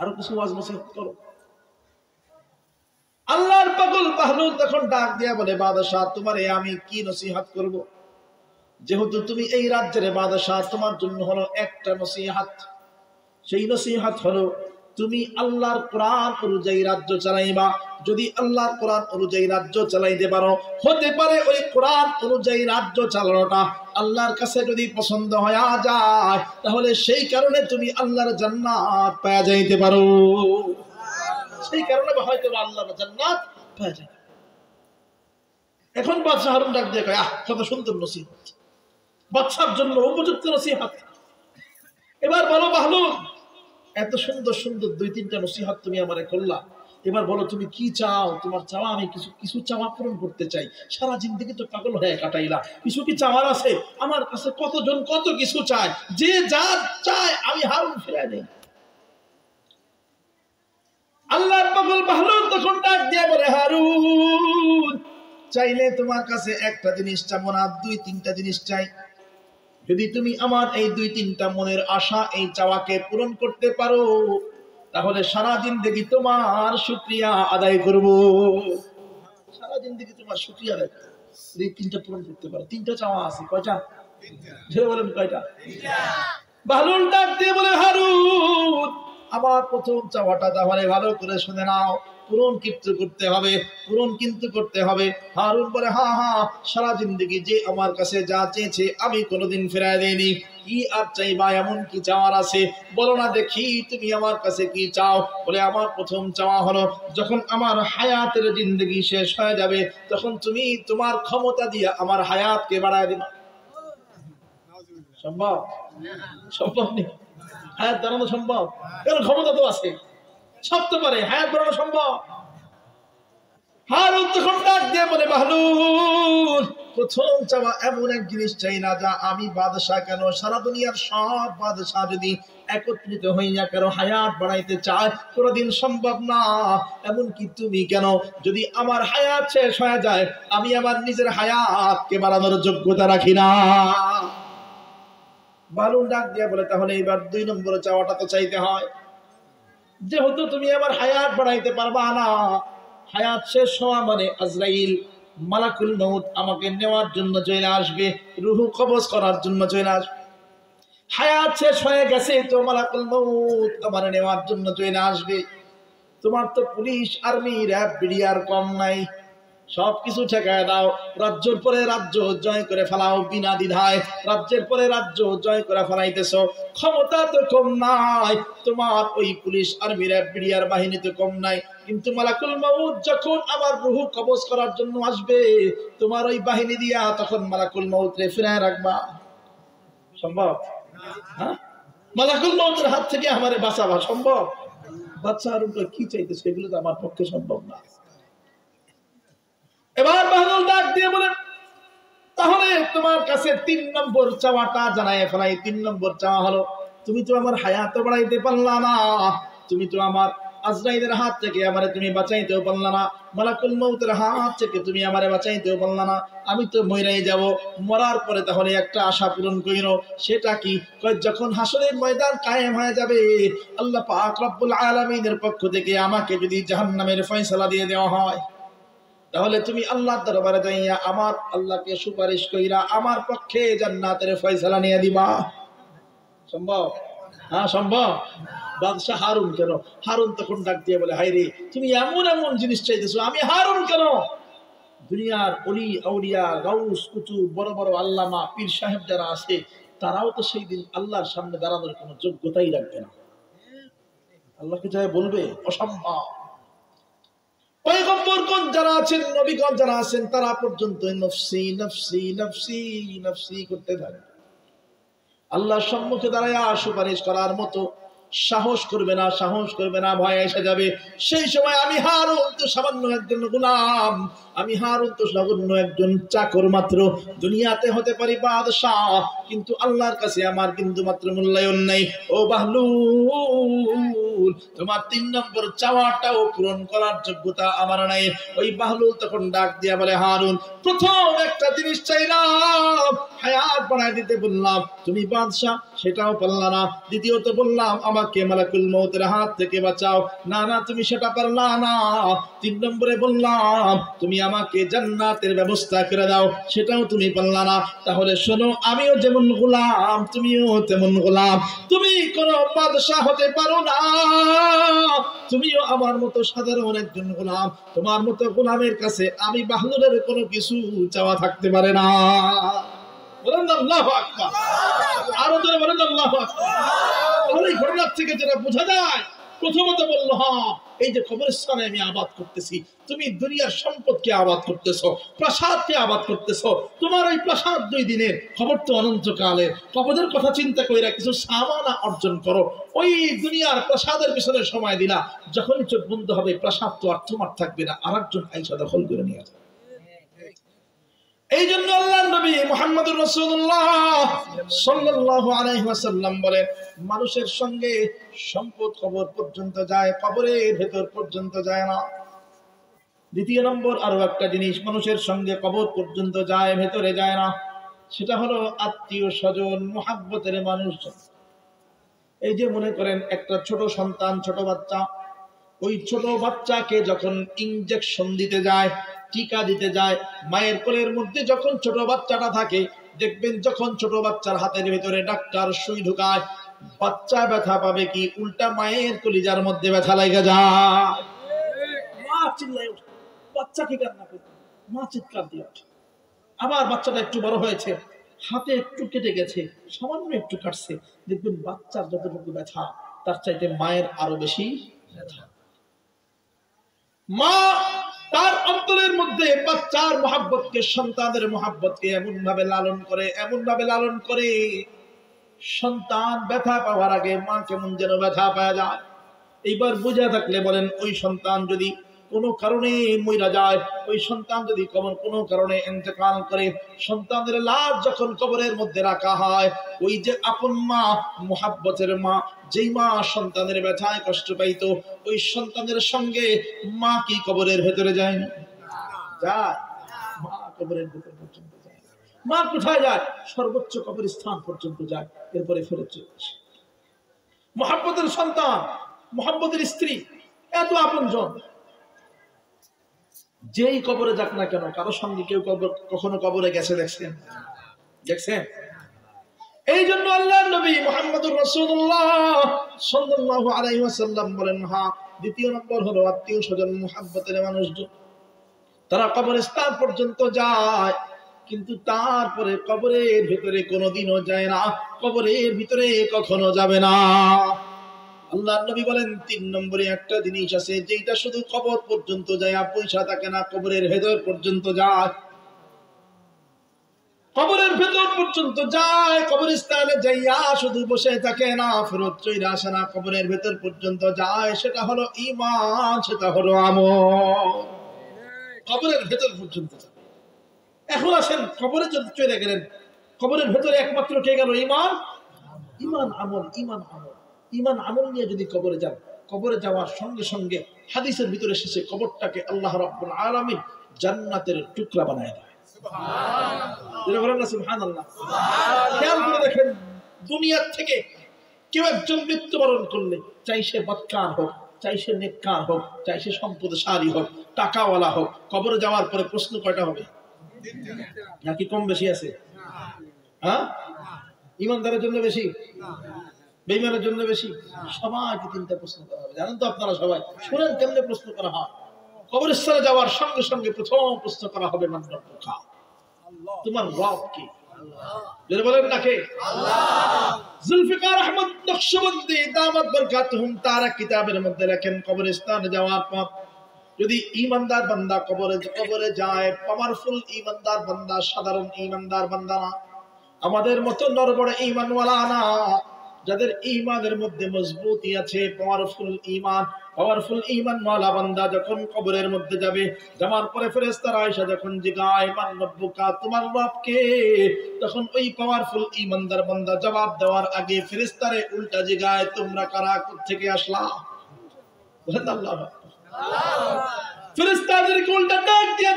আরো কিছু ওয়াজ নসিহত করো। আল্লাহর পাগল বাহলুল তখন ডাক দিয়া বলে, বাদশাহ তোমারে আমি কি নসিহত করব? যেহেতু তুমি এই রাজ্যের বাদশাহ, তোমার জন্য হলো একটা নসিহত। সেই নসিহত হলো তুমি আল্লাহর কোরআন অনুযায়ী রাজ্য চালাইবা। যদি আল্লাহর কোরআন অনুযায়ী রাজ্য চালাইতে পারো, হতে পারে ওই কোরআন অনুযায়ী রাজ্য চালানোটা আল্লাহর কাছে যদি পছন্দ হয়ে যায়, তাহলে সেই কারণে তুমি আল্লাহর জান্নাত পেয়ে যাইতে পারো। সেই কারণে হয়তো আল্লাহর জান্নাত পেয়ে যায়। এখন বাদশাহ হারুন ডাক দিয়ে কয়, কত সুন্দর নসিহত, বাদশার জন্য উপযুক্ত নসিহত। এবার বলো বাহলুল, এত সুন্দর সুন্দর 2-3টা নসিহত তুমি আমারে করলা, এবার বলো তুমি কি চাও? তোমার চাওয়া আমি কিছু চাওয়া পূরণ করতে চাই। সারা জিন্দেগি তো পাগল হয়ে কাটাইলা, কিছু কি চাওয়ার আছে? আমার কাছে কতজন কত কিছু চায়, যে যা চায় আমি হারুন ফিরাই দেই। আল্লাহর পাগল বাহলুল তখন ডাক দিয়ে বলে, হারুন চাইলে তোমার কাছে একটা জিনিস চাবো না, 2-3টা জিনিস চাই। যদি তুমি আমার এই 2-3টা মনের আশা, এই চাওয়াকে পূরণ করতে পারো, তাহলে সারা জিন্দেগি তোমার শুকরিয়া আদায় করব। সারা জিন্দেগি তোমার শুকরিয়া আদায় করব, যদি 3টা পূরণ করতে পারো। 3টা চাওয়া আছে, কয়টা? বলেন কয়টা? বাহলুল ডাক দিয়ে বলে, হারুন আমার প্রথম চাওয়াটা তাহলে ভালো করে শুনে নাও, পূরণ কিন্তু করতে হবে, পূরণ কিন্তু করতে হবে। হারুন বলে, হ্যাঁ হ্যাঁ, সারা জিন্দেগি যে আমার কাছে যা চেয়েছে আমি কোনোদিন ফেরাই দেইনি, কি আর চাইবা? এমন কি চাওয়ার আছে বলো না দেখি, তুমি আমার কাছে কি চাও? বলে, আমার প্রথম চাওয়া হলো যখন আমার হায়াতের জিন্দেগি শেষ হয়ে যাবে, তখন তুমি তোমার ক্ষমতা দিয়ে আমার হায়াতকে বাড়ায় দিবা। সম্ভব? সম্ভব নেই। হায়াত বাড়ানো সম্ভব? কারণ ক্ষমতা তো আছে, সব তো পারে, হায়াত বাড়ানো সম্ভব। হারুন তখন ডাক দিয়ে বলে, বাহলুল প্রথম চাওয়া এমন এক জিনিস চাই না যা আমি বাদশাহ কেন, সারা দুনিয়ার সব বাদশাহ যদি একত্রিত হইয়া কেন হায়াত বাড়াইতে চায়, কোনোদিন সম্ভব না। এমনকি তুমি কেন, যদি আমার হায়াত শেষ হয়ে যায়, আমি আমার নিজের হায়াতকে বাড়ানোর যোগ্যতা রাখি না। বাহলুল ডাক দিয়ে বলে, তাহলে এবার 2 নম্বর চাওয়াটা তো চাইতে হয়। যেহেতু তুমি আমার হায়াত বাড়াইতে পারবা না, হায়াত শেষ হওয়া মানে আজরাইল মালাকুল মউত আমাকে নেওয়ার জন্য চলে আসবে, রূহ কবজ করার জন্য চলে আসবে। হায়াত শেষ হয়ে গেছে তো মালাকুল মউত আমার নেওয়ার জন্য চলে আসবে। তোমার তো পুলিশ, আর্মি, র্যাব, বিডিআর কম নাই, সবকিছু ঠেকায় দাও, রাজ্যের পরে রাজ্য জয় করে ফেলাও বিনা দ্বিধায়, রাজ্যের পরে রাজ্য জয় করে ফেলাইতেছ। ক্ষমতা তো কম নাই তোমার, ওই পুলিশ আর্মি র্যাব বিডিআর বাহিনী তো কম নাই, কিন্তু মালাকুল মউত যখন আমার রূহ কবজ করার জন্য আসবে তোমার ওই বাহিনী দিয়া তখন মালাকুল মউত রে ফিরায় রাখবা? সম্ভব? হ্যাঁ, মালাকুল মউতের হাত থেকে আমারে বাঁচাবা সম্ভব? বাচ্চা আর কি চাইতেছে, এগুলো তো আমার পক্ষে সম্ভব না। এবার বাহলুল ডাক দিয়ে বলেন, তাহলে তোমার কাছে 3 নম্বর চাওয়াটা জানাই ফেলাই। 3 নম্বর চাওয়া হলো, তুমি তো আমার হায়াত বাড়াইতে পারলা না, তুমি তো আমার আজরাইলের হাত থেকে আমারে তুমি বাঁচাইতেও পারলা না, মালাকুল মউতের হাত থেকে তুমি আমারে বাঁচাইতেও পারলা না, আমি তো মইরাই যাব। মরার পরে তাহলে একটা আশা পূরণ কইরো, সেটা কি? যখন হাসরের ময়দান কায়েম হয়ে যাবে, আল্লাহ পাক রব্বুল আলামিনের পক্ষ থেকে আমাকে যদি জাহান্নামের ফয়সালা দিয়ে দেওয়া হয়, তাহলে তুমি আল্লাহর দরবারে যাইয়া আমার আল্লাহকে সুপারিশ কইরা আমার পক্ষে জান্নাতের ফয়সালা নিয়ে দিবা। সম্ভব? হ্যাঁ সম্ভব। বাদশা হারুন কেন? হারুন তখন ডাক দিয়ে বলে, হায় রে, তুমি এমন এমন জিনিস চাইতেছো, আমি হারুন কেন? দুনিয়ার ওলি আউলিয়া গাউস কুতুব বড় বড় আল্লামা পীর সাহেব যারা আছে তারাও তো সেই দিন আল্লাহর সামনে দাঁড়ানোর কোনো যোগ্যতাই রাখবে না। আল্লাহকে যায় বলবে অসম্ভব। পয়গম্বরগণ যারা আছেন, নবীগণ যারা আছেন, তারা পর্যন্ত নফসি নফসি নফসি নফসি করতে থাকে। আল্লাহর সম্মুখে দাঁড়ায়া সুপারিশ করার মতো সাহস করবে না, সাহস করবে না, ভয় এসে যাবে। সেই সময় আমি হারুন তো সামান্য একজন গোলাম, আমি হারুন তো সামান্য একজন চাকর মাত্র, দুনিয়াতে হতে পারি বাদশাহ, কিন্তু আল্লাহর কাছে আমার কিন্তু মাত্র মূল্যায়ন নাই। ও বাহলুল, তোমার 3 নম্বর চাওয়াটাও পূরণ করার যোগ্যতা আমার নাই। ওই বাহলুল তখন ডাক দিয়া বলে, হারুন, প্রথম একটা জিনিস চাইলাম, হায়াত বাড়ায় দিতে বললাম, তুমি বাদশাহ, সেটাও পারলা না। দ্বিতীয়ত বললাম আমাকে মালাকুল মউতের হাত থেকে বাঁচাও, না না তুমি সেটা পারলা না। 3 নম্বরে বললাম তুমি আমাকে জান্নাতের ব্যবস্থা করে দাও, সেটাও তুমি পারলা না। তাহলে শোনো, আমিও যেমন গোলাম তুমিও তেমন গোলাম, তুমি কোনো বাদশাহ হতে পারো না, তুমিও আমার মতো সাধারণ একজন গোলাম। তোমার মতো গোলামের কাছে আমি বাহলুলের কোনো কিছু চাওয়া থাকতে পারে না। বলেন আল্লাহু আকবার। আরো জোরে বলেন আল্লাহু আকবার। তাহলে এই ঘটনার থেকে যেটা বোঝা যায়, প্রথমত বললো, হ্যাঁ, এই যে কবরস্থানে আমি আবাদ করতেছি, তুমি দুনিয়ার সম্পদকে আবাদ করতেছ, প্রাসাদকে আবাদ করতেছ, তোমার ওই প্রাসাদ 2 দিনের, খবর তো অনন্তকালে। কবরের কথা চিন্তা কইরা কিছু সামানা অর্জন করো, ওই দুনিয়ার প্রাসাদের পিছনে সময় দিলা, যখনই চোখ বন্ধ হবে প্রাসাদ তো আর তোমার থাকবে না, আরেকজন আইসা দখল করে নিয়ে যাবে। এই জন্য আল্লাহর নবী মুহাম্মদুর রাসূলুল্লাহ সাল্লাল্লাহু আলাইহি ওয়াসাল্লাম বলেন, মানুষের সঙ্গে সম্পদ কবর পর্যন্ত যায়, কবরের ভেতর পর্যন্ত যায় না। দ্বিতীয় নম্বর আরো একটা জিনিস মানুষের সঙ্গে কবর পর্যন্ত যায়, ভেতরে যায় না, সেটা হলো আত্মীয় স্বজন, মুহাব্বতের মানুষজন। এই যে মনে করেন একটা ছোট সন্তান, ছোট বাচ্চা, ওই ছোট বাচ্চাকে যখন ইনজেকশন দিতে যায়, টিকা দিতে যায়, মায়ের কোলের মধ্যে যখন ছোট বাচ্চাটা থাকে, দেখবেন যখন ছোট বাচ্চার হাতের ভিতরে ডাক্তার সুই ঢুকায়, বাচ্চা ব্যথা পাবে কি, উল্টা মায়ের কলিজার মধ্যে ব্যথা লাগা যায়। মা চিল্লায় ওঠে, বাচ্চা কি কান্না করবে, মা চিৎকার দিয়ে ওঠে। আবার বাচ্চাটা একটু বড় হয়েছে, হাতে একটু কেটে গেছে, সামান্য একটু কাটছে, দেখবেন বাচ্চার যতটুকু ব্যথা তার চাইতে মায়ের আরো বেশি ব্যথা। মা তার অন্তরের মধ্যে বাচ্চার মহব্বতকে, সন্তানের মহব্বতকে এমন ভাবে লালন করে, সন্তান ব্যথা পাওয়ার আগে মা কেমন যেন ব্যথা পাওয়া যায়। এইবার বুঝা থাকলে বলেন, ওই সন্তান যদি কোনো কারণে মইরা যায়, ওই সন্তান যদি কোনো কারণে ইন্তেকাল করে, সন্তানের লাশ যখন কবরের মধ্যে রাখা হয়, ওই যে আপন মা, মুহাব্বতের মা, যেই মা সন্তানের ব্যথায় কষ্ট পাইতো, ওই সন্তানের সঙ্গে মা কি কবরের ভেতরে যায় না? যায়। মা কবরের ভেতর পর্যন্ত যায়। মা কোথায় যায়? সর্বোচ্চ কবরস্থান পর্যন্ত যায়, এরপরে ফেরত চলে আসে। মুহাব্বতের সন্তান, মুহাব্বতের স্ত্রী, এত আপনজন, যেই কবরে যাক না কেন, কারো সঙ্গে কেউ কখনো কবরে গেছে দেখছেন? এই জন্য আল্লাহর নবী মুহাম্মদুর রাসূলুল্লাহ সাল্লাল্লাহু আলাইহি ওয়াসাল্লাম বলেন, হ্যাঁ, দ্বিতীয় নম্বর হলো আত্মীয় স্বজন, মুহাব্বতের মানুষজন। তারা কবরস্থান পর্যন্ত যায়, কিন্তু তারপরে কবরের ভিতরে কোনোদিনও যায় না, কবরের ভিতরে কখনো যাবে না। আল্লাহর নবী বলেন 3 নম্বরে একটা জিনিস আছে যেটা শুধু কবর পর্যন্ত যায়, পয়সা থাকে না, কবরের ভেতর পর্যন্ত যায়। কবরের ভেতর পর্যন্ত যায়, কবরস্থানে যাইয়া শুধু বসে থাকে না, ফেরত চলে আসে না, কবরের ভেতর পর্যন্ত যায়। সেটা হলো ঈমান, সেটা হলো আমল। কবরের ভেতর পর্যন্ত যায়। এখন আসেন, কবরে যদি চলে গেলেন, কবরের ভেতরে একমাত্র কে গেল? ঈমান, ঈমান আমল, ঈমান আমল। ঈমান আমল নিয়ে যদি কবরে যান, কবরে যাওয়ার সঙ্গে সঙ্গে হাদিসের ভিতরে এসেছে কবরটাকে আল্লাহ রাব্বুল আলামিন জান্নাতের টুকরা বানায় দেয়। সুবহানাল্লাহ। খেয়াল করে দেখেন, দুনিয়ার থেকে কেউ একজন মৃত্যুবরণ করলে, চাই সে বদকার হোক, চাই সে নেককার হোক, চাই সে সম্পদশালী হোক, টাকাওয়ালা হোক, কবরে যাওয়ার পরে প্রশ্ন কয়টা হবে? নাকি কম বেশি আছে? হ্যাঁ, ইমানদারের জন্য বেশি, বেঈমানের জন্য বেশি? সবাইকে 3টা প্রশ্ন করা হবে। জানেন তো আপনারা সবাই? শুনেন কেমনে প্রশ্ন করা হয়। কবরস্থানে যাওয়ার সঙ্গে সঙ্গে প্রথম প্রশ্ন করা হবে, মান রব্বুকা, তোমার রব কে? যারা বলেন না কে? আল্লাহ। জুলফিকার আহমদ নকশবন্দি দামাত বরকাতুহুম তারা কিতাবের মধ্যে লেখেন, কবরস্থানে যাওয়ার পর যদি ঈমানদার বান্দা কবরে যায়, পাওয়ারফুল ঈমানদার বান্দা, সাধারণ ঈমানদার বান্দা না, আমাদের মতো নরবড় ঈমানওয়ালা না, যাদের ঈমানের মধ্যে মজবুতি আছে, পাওয়ারফুল ঈমানওয়ালা বান্দা যখন কবরের মধ্যে যাবে, যাওয়ার পরে ফেরেশতারা এসে যখন জিজ্ঞাসা, মান রব্বুকা, তোমার রব কে? তখন ওই পাওয়ারফুল ঈমানদার বান্দা জবাব দেওয়ার আগে ফেরেশতারে উল্টা জিজ্ঞাসা, তোমরা কারা, কোথা থেকে আসলা? আল্লাহ। ফেরেশতাদেরকে উল্টা ডাক দিয়ে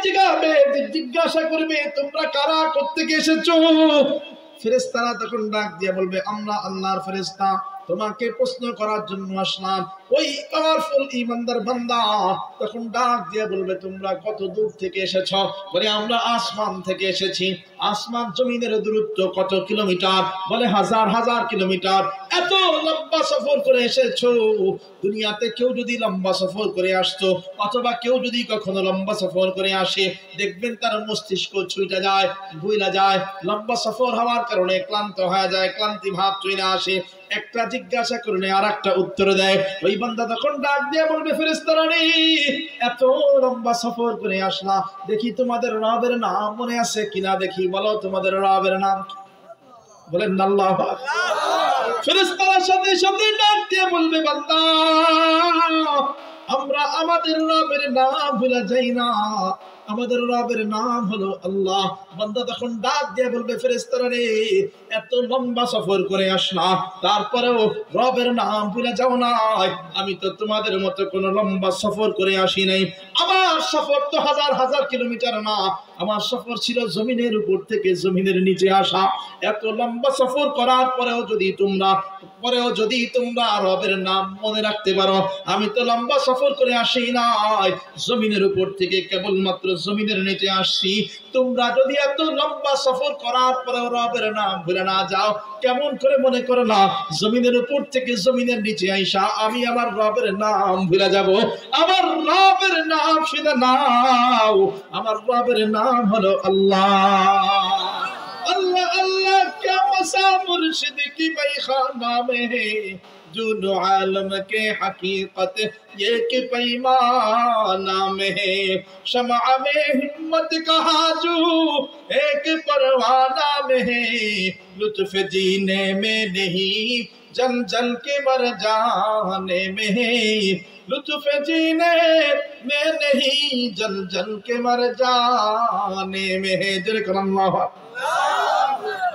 জিজ্ঞাসা করবে, তোমরা কারা, কোথা থেকে এসেছো? ফেরেশতারা তখন ডাক দিয়ে বলবে, আমরা আল্লাহর ফেরেশতা, তোমাকে প্রশ্ন করার জন্য আসলাম। ওই পাওয়ারফুল ঈমানদার বান্দা তখন ডাক দিয়ে বলবে, তোমরা কত দূর থেকে এসেছো? বলে, আমরা আসমান থেকে এসেছি। আসমান জমিনের দূরত্ব কত কিলোমিটার? বলে, হাজার হাজার কিলোমিটার। এত লম্বা সফর করে এসেছো। দুনিয়াতে কেউ যদি লম্বা সফর করে আসতো, অথবা কেউ যদি কখনো লম্বা সফর করে আসে, দেখবেন তার মস্তিষ্ক ছুটে যায়, ভুলে যায়, লম্বা সফর হওয়ার কারণে ক্লান্ত হয়ে যায়, ক্লান্তি ভাব চলে আসে। একটা জিজ্ঞাসা করলে আর একটা উত্তর দেয়। ওই বান্দা তখন ডাক দিয়ে বলবে, ফেরেশতারা রে, এত লম্বা সফর করে আসলা, দেখি তোমাদের রবের নাম মনে আছে কিনা, দেখি বলো তোমাদের রবের নাম কি? বলেন আল্লাহু আকবার। ফেরেশতারা সাথে সাথে ডাক দিয়ে বলবে, বান্দা, আমরা আমাদের রবের নাম ভুলে যাই না, আমাদের রবের নাম হলো আল্লাহ। বান্দা তখন ডাক দিয়ে বলবে, ফেরেশতারা রে, এত লম্বা সফর করে আসলা, তারপরেও রবের নাম ভুলে যাও না। আমি তো তোমাদের মতো কোনো লম্বা সফর করে আসি নাই। আমার সফর তো হাজার হাজার কিলোমিটার না, আমার সফর ছিল জমিনের উপর থেকে জমিনের নিচে আসা। এত লম্বা সফর করার পরেও যদি তোমরা রবের নাম মনে রাখতে পারো, আমি তো লম্বা সফর করে আসি নাই, জমিনের উপর থেকে কেবলমাত্র জমিনের নিচে আসছি। তোমরা যদি এত লম্বা সফর করার পরেও রবের নাম ভুলে না যাও, কেমন করে মনে করো না জমিনের উপর থেকে জমিনের নিচে আইসা আমি আমার রবের নাম ভুলে যাব? আমার রবের নাম সেটা নাও, আমার রবের নাম হলো আল্লাহ। अल्लाह अल्लाह क्या मसा मुर्शिद की बैखाना में है, जुनू आलम के हकीकत ये कि पैमाना में है, शमा में हिम्मत का हाजू एक परवाना में है, लुत्फ जीने में नहीं जल जल के मर जाने में है, लुत्फ जीने में नहीं जल जल के मर जाने में है। जल अल्लाह,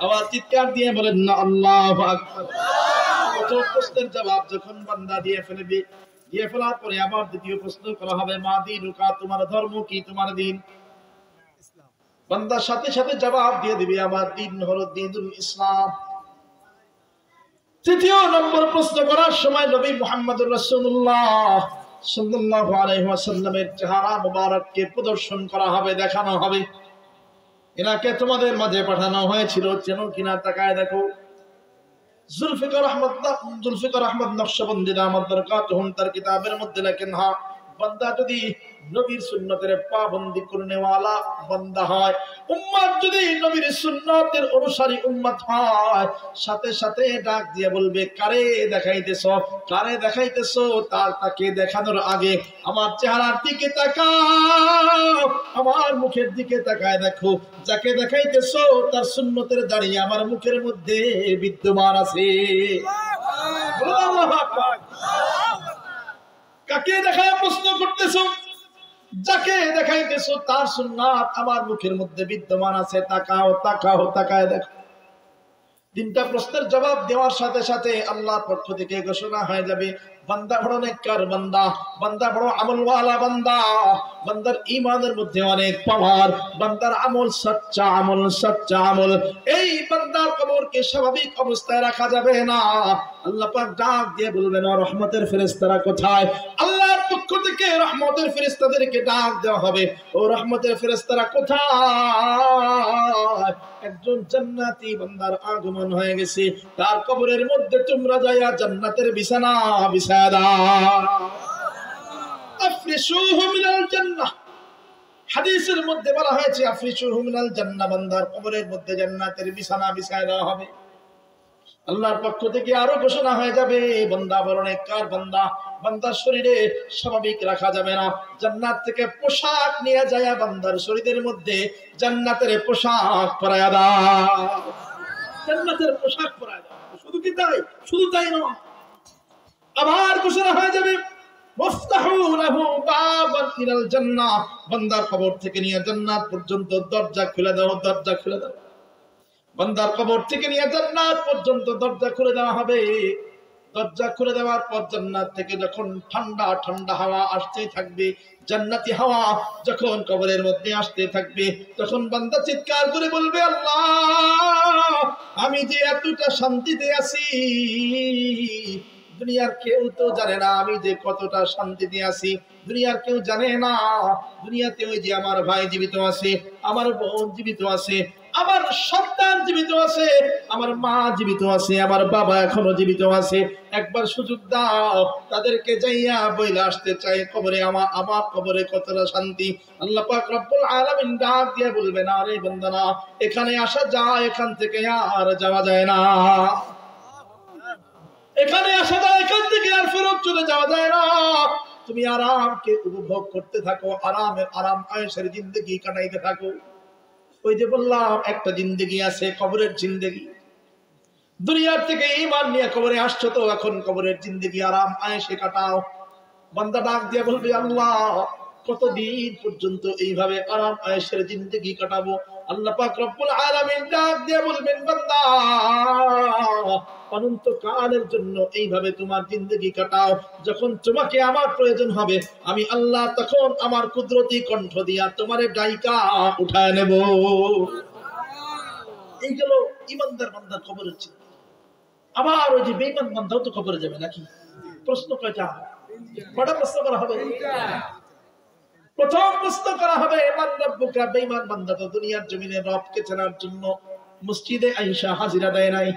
আবার চিৎকার দিয়ে বলেন না আল্লাহু আকবার। প্রথম প্রশ্নের জবাব যখন বান্দা দিয়ে ফেলবে, দিয়ে ফেলার পরে আবার দ্বিতীয় প্রশ্ন করা হবে, মা দীনুকা, তোমার ধর্ম কি, তোমার দিন? বান্দা সাথে সাথে জবাব দিয়ে দিবে, আমার দিন হলো দ্বীনুল ইসলাম। তৃতীয় নম্বর প্রশ্ন করার সময় নবী মুহাম্মদুর রাসূলুল্লাহ সাল্লাল্লাহু আলাইহি ওয়াসাল্লামের চেহারা মুবারককে প্রদর্শন করা হবে, দেখানো হবে। এনাকে তোমাদের মাঝে পাঠানো হয়েছিল, চেনো কিনা তাকায় দেখো। জুলফিকার আহমদ নকশবন্দি দামাত বরকাতুহুম তার কিতাবের মধ্যে লেখেন, হ্যাঁ, বান্দা যদি নবীর সুন্নতের পাবন্দি করনেওয়ালা বান্দা হয়, উম্মত যদি নবীর সুন্নতের অনুসারী উম্মত হয়, সাথে সাথে ডাক দিয়ে বলবে কারে দেখাইতেছো, কারে দেখাইতেছো। তাকে দেখানোর আগে আমার চেহারার দিকে তাকাও, আমার মুখের দিকে তাকায় দেখো, যাকে দেখাইতেছো তার সুন্নতের দাড়ি আমার মুখের মধ্যে বিদ্যমান আছে। কাকে দেখায় প্রশ্ন করতেছো? যাকে দেখাইতেছো তার সুন্নাত আমার মুখের মধ্যে বিদ্যমান আছে। তাকাও তাকাও, তাকায় দেখো। তিনটা প্রশ্নের জবাব দেওয়ার সাথে সাথে আল্লাহর পক্ষ থেকে ঘোষণা হয়ে যাবে, বান্দা বড় নেককার বান্দা, বান্দা বড় আমলওয়ালা বান্দা, বান্দার ঈমানের মধ্যে অনেক পাওয়ার, বান্দার আমল সচ্চা আমল, সচ্চা আমল। এই বান্দার কবরকে স্বাভাবিক অবস্থায় রাখা যাবে না। আল্লাহ পাক ডাক দিয়ে বলবেন, রহমতের ফেরেশতারা কোথায়? আল্লাহর পক্ষ থেকে রহমতের ফেরেশতাদেরকে ডাক দেওয়া হবে, ও রহমতের ফেরেশতারা কোথায়? একজন জান্নাতি বান্দার আগমন হয়ে গেছে, তার কবরের মধ্যে তোমরা যাইয়া জান্নাতের বিছানা বিছায়া দাও। আফরিশুহু মিনাল জান্নাহ, হাদিসের মধ্যে বলা হয়েছে আফরিশুহু মিনাল জান্নাহ, বান্দার কবরের মধ্যে জান্নাতের বিছানা বিছায়া দেওয়া হবে। আল্লাহর পক্ষ থেকে আরো ঘোষণা হয়ে যাবে, বান্দা বড় নেককার বান্দা, বান্দার শরীরে স্বাভাবিক রাখা যাবে না, জান্নাত থেকে পোশাক নিয়ে যায় বান্দার শরীরের মধ্যে জান্নাতের পোশাক পরায়া দাও, জান্নাতের পোশাক পরায়া দাও। শুধু কি তাই? শুধু তাই নয়, আবার ঘোষণা হয়ে যাবে মুফতাহু লাহু বাবান ইলাল জান্নাহ, বান্দার কবর থেকে নিয়ে জান্নাত পর্যন্ত দরজা খুলে দাও, দরজা খুলে দাও। বান্দার কবর থেকে নিয়ে জান্নাত পর্যন্ত দরজা খুলে দেওয়া হবে। দরজা খুলে দেওয়ার পর জান্নাত থেকে যখন ঠান্ডা ঠান্ডা হাওয়া আসতে থাকবে, জান্নাতি হাওয়া যখন কবরের মধ্যে আসতে থাকবে, তখন বান্দা চিৎকার করে বলবে, আল্লাহ, আমি যে এতটা শান্তিতে আছি, দুনিয়ার কেউ তো জানে না আমি যে কতটা শান্তিতে আছি, দুনিয়ার কেউ জানে না। দুনিয়াতে ওই যে আমার ভাই জীবিত আছে, আমার বোন জীবিত আছে, আমার সন্তান জীবিত আছে, আমার মা জীবিত আছে, আমার বাবা এখনো জীবিত আছে। একবার সুযোগ দাও, তাদেরকে যাইয়া বইলা আসতে চাই কবরে আমার কবরে কতটা শান্তি। আল্লাহ পাক রব্বুল আলামিন ডাক দিয়ে বলবেন, আরে বান্দারা, এখানে আসা যায়, এখান থেকে আর যাওয়া যায় না, এখানে আসা যায়, এখান থেকে আর ফেরত চলে যাওয়া যায় না। তুমি আরামকে উপভোগ করতে থাকো, আরাম আয়েশের জিন্দেগি কাটাইতে থাকো। ওই যে বললাম একটা জিন্দেগি আছে, কবরের জিন্দেগি। দুনিয়ার থেকে ঈমান নিয়ে কবরে আসছো, তো এখন কবরের জিন্দেগি আরাম আয়েশে কাটাও। বান্দা ডাক দিয়ে বলবে, আল্লাহ, কতদিন পর্যন্ত এইভাবে আরাম আয়েশের জিন্দেগি কাটাবো? আল্লাহ পাক রব্বুল আলামিন ডাক দিয়ে বলবেন, বান্দা, অনন্তকালের জন্য এইভাবে তোমার জিন্দেগি কাটাও। যখন তোমাকে আমার প্রয়োজন হবে, আমি আল্লাহ তখন আমার কুদরতি কণ্ঠ দিয়া তোমারে ডাইকা উঠায় নেব। এই গেল ইমানদার বান্দার কবরের চিন্তা। আবার ওই যে বেঈমান বান্দাও তো কবরে যাবে নাকি? প্রশ্ন কয়টা? কয়টা প্রশ্ন করা হবে? প্রথম প্রশ্ন করা হবে, মান রাব্বুকা, বেঈমান বান্দা তো দুনিয়ার জমিনে রবকে চেনার জন্য মসজিদে আইসা হাজিরা দেয় নাই।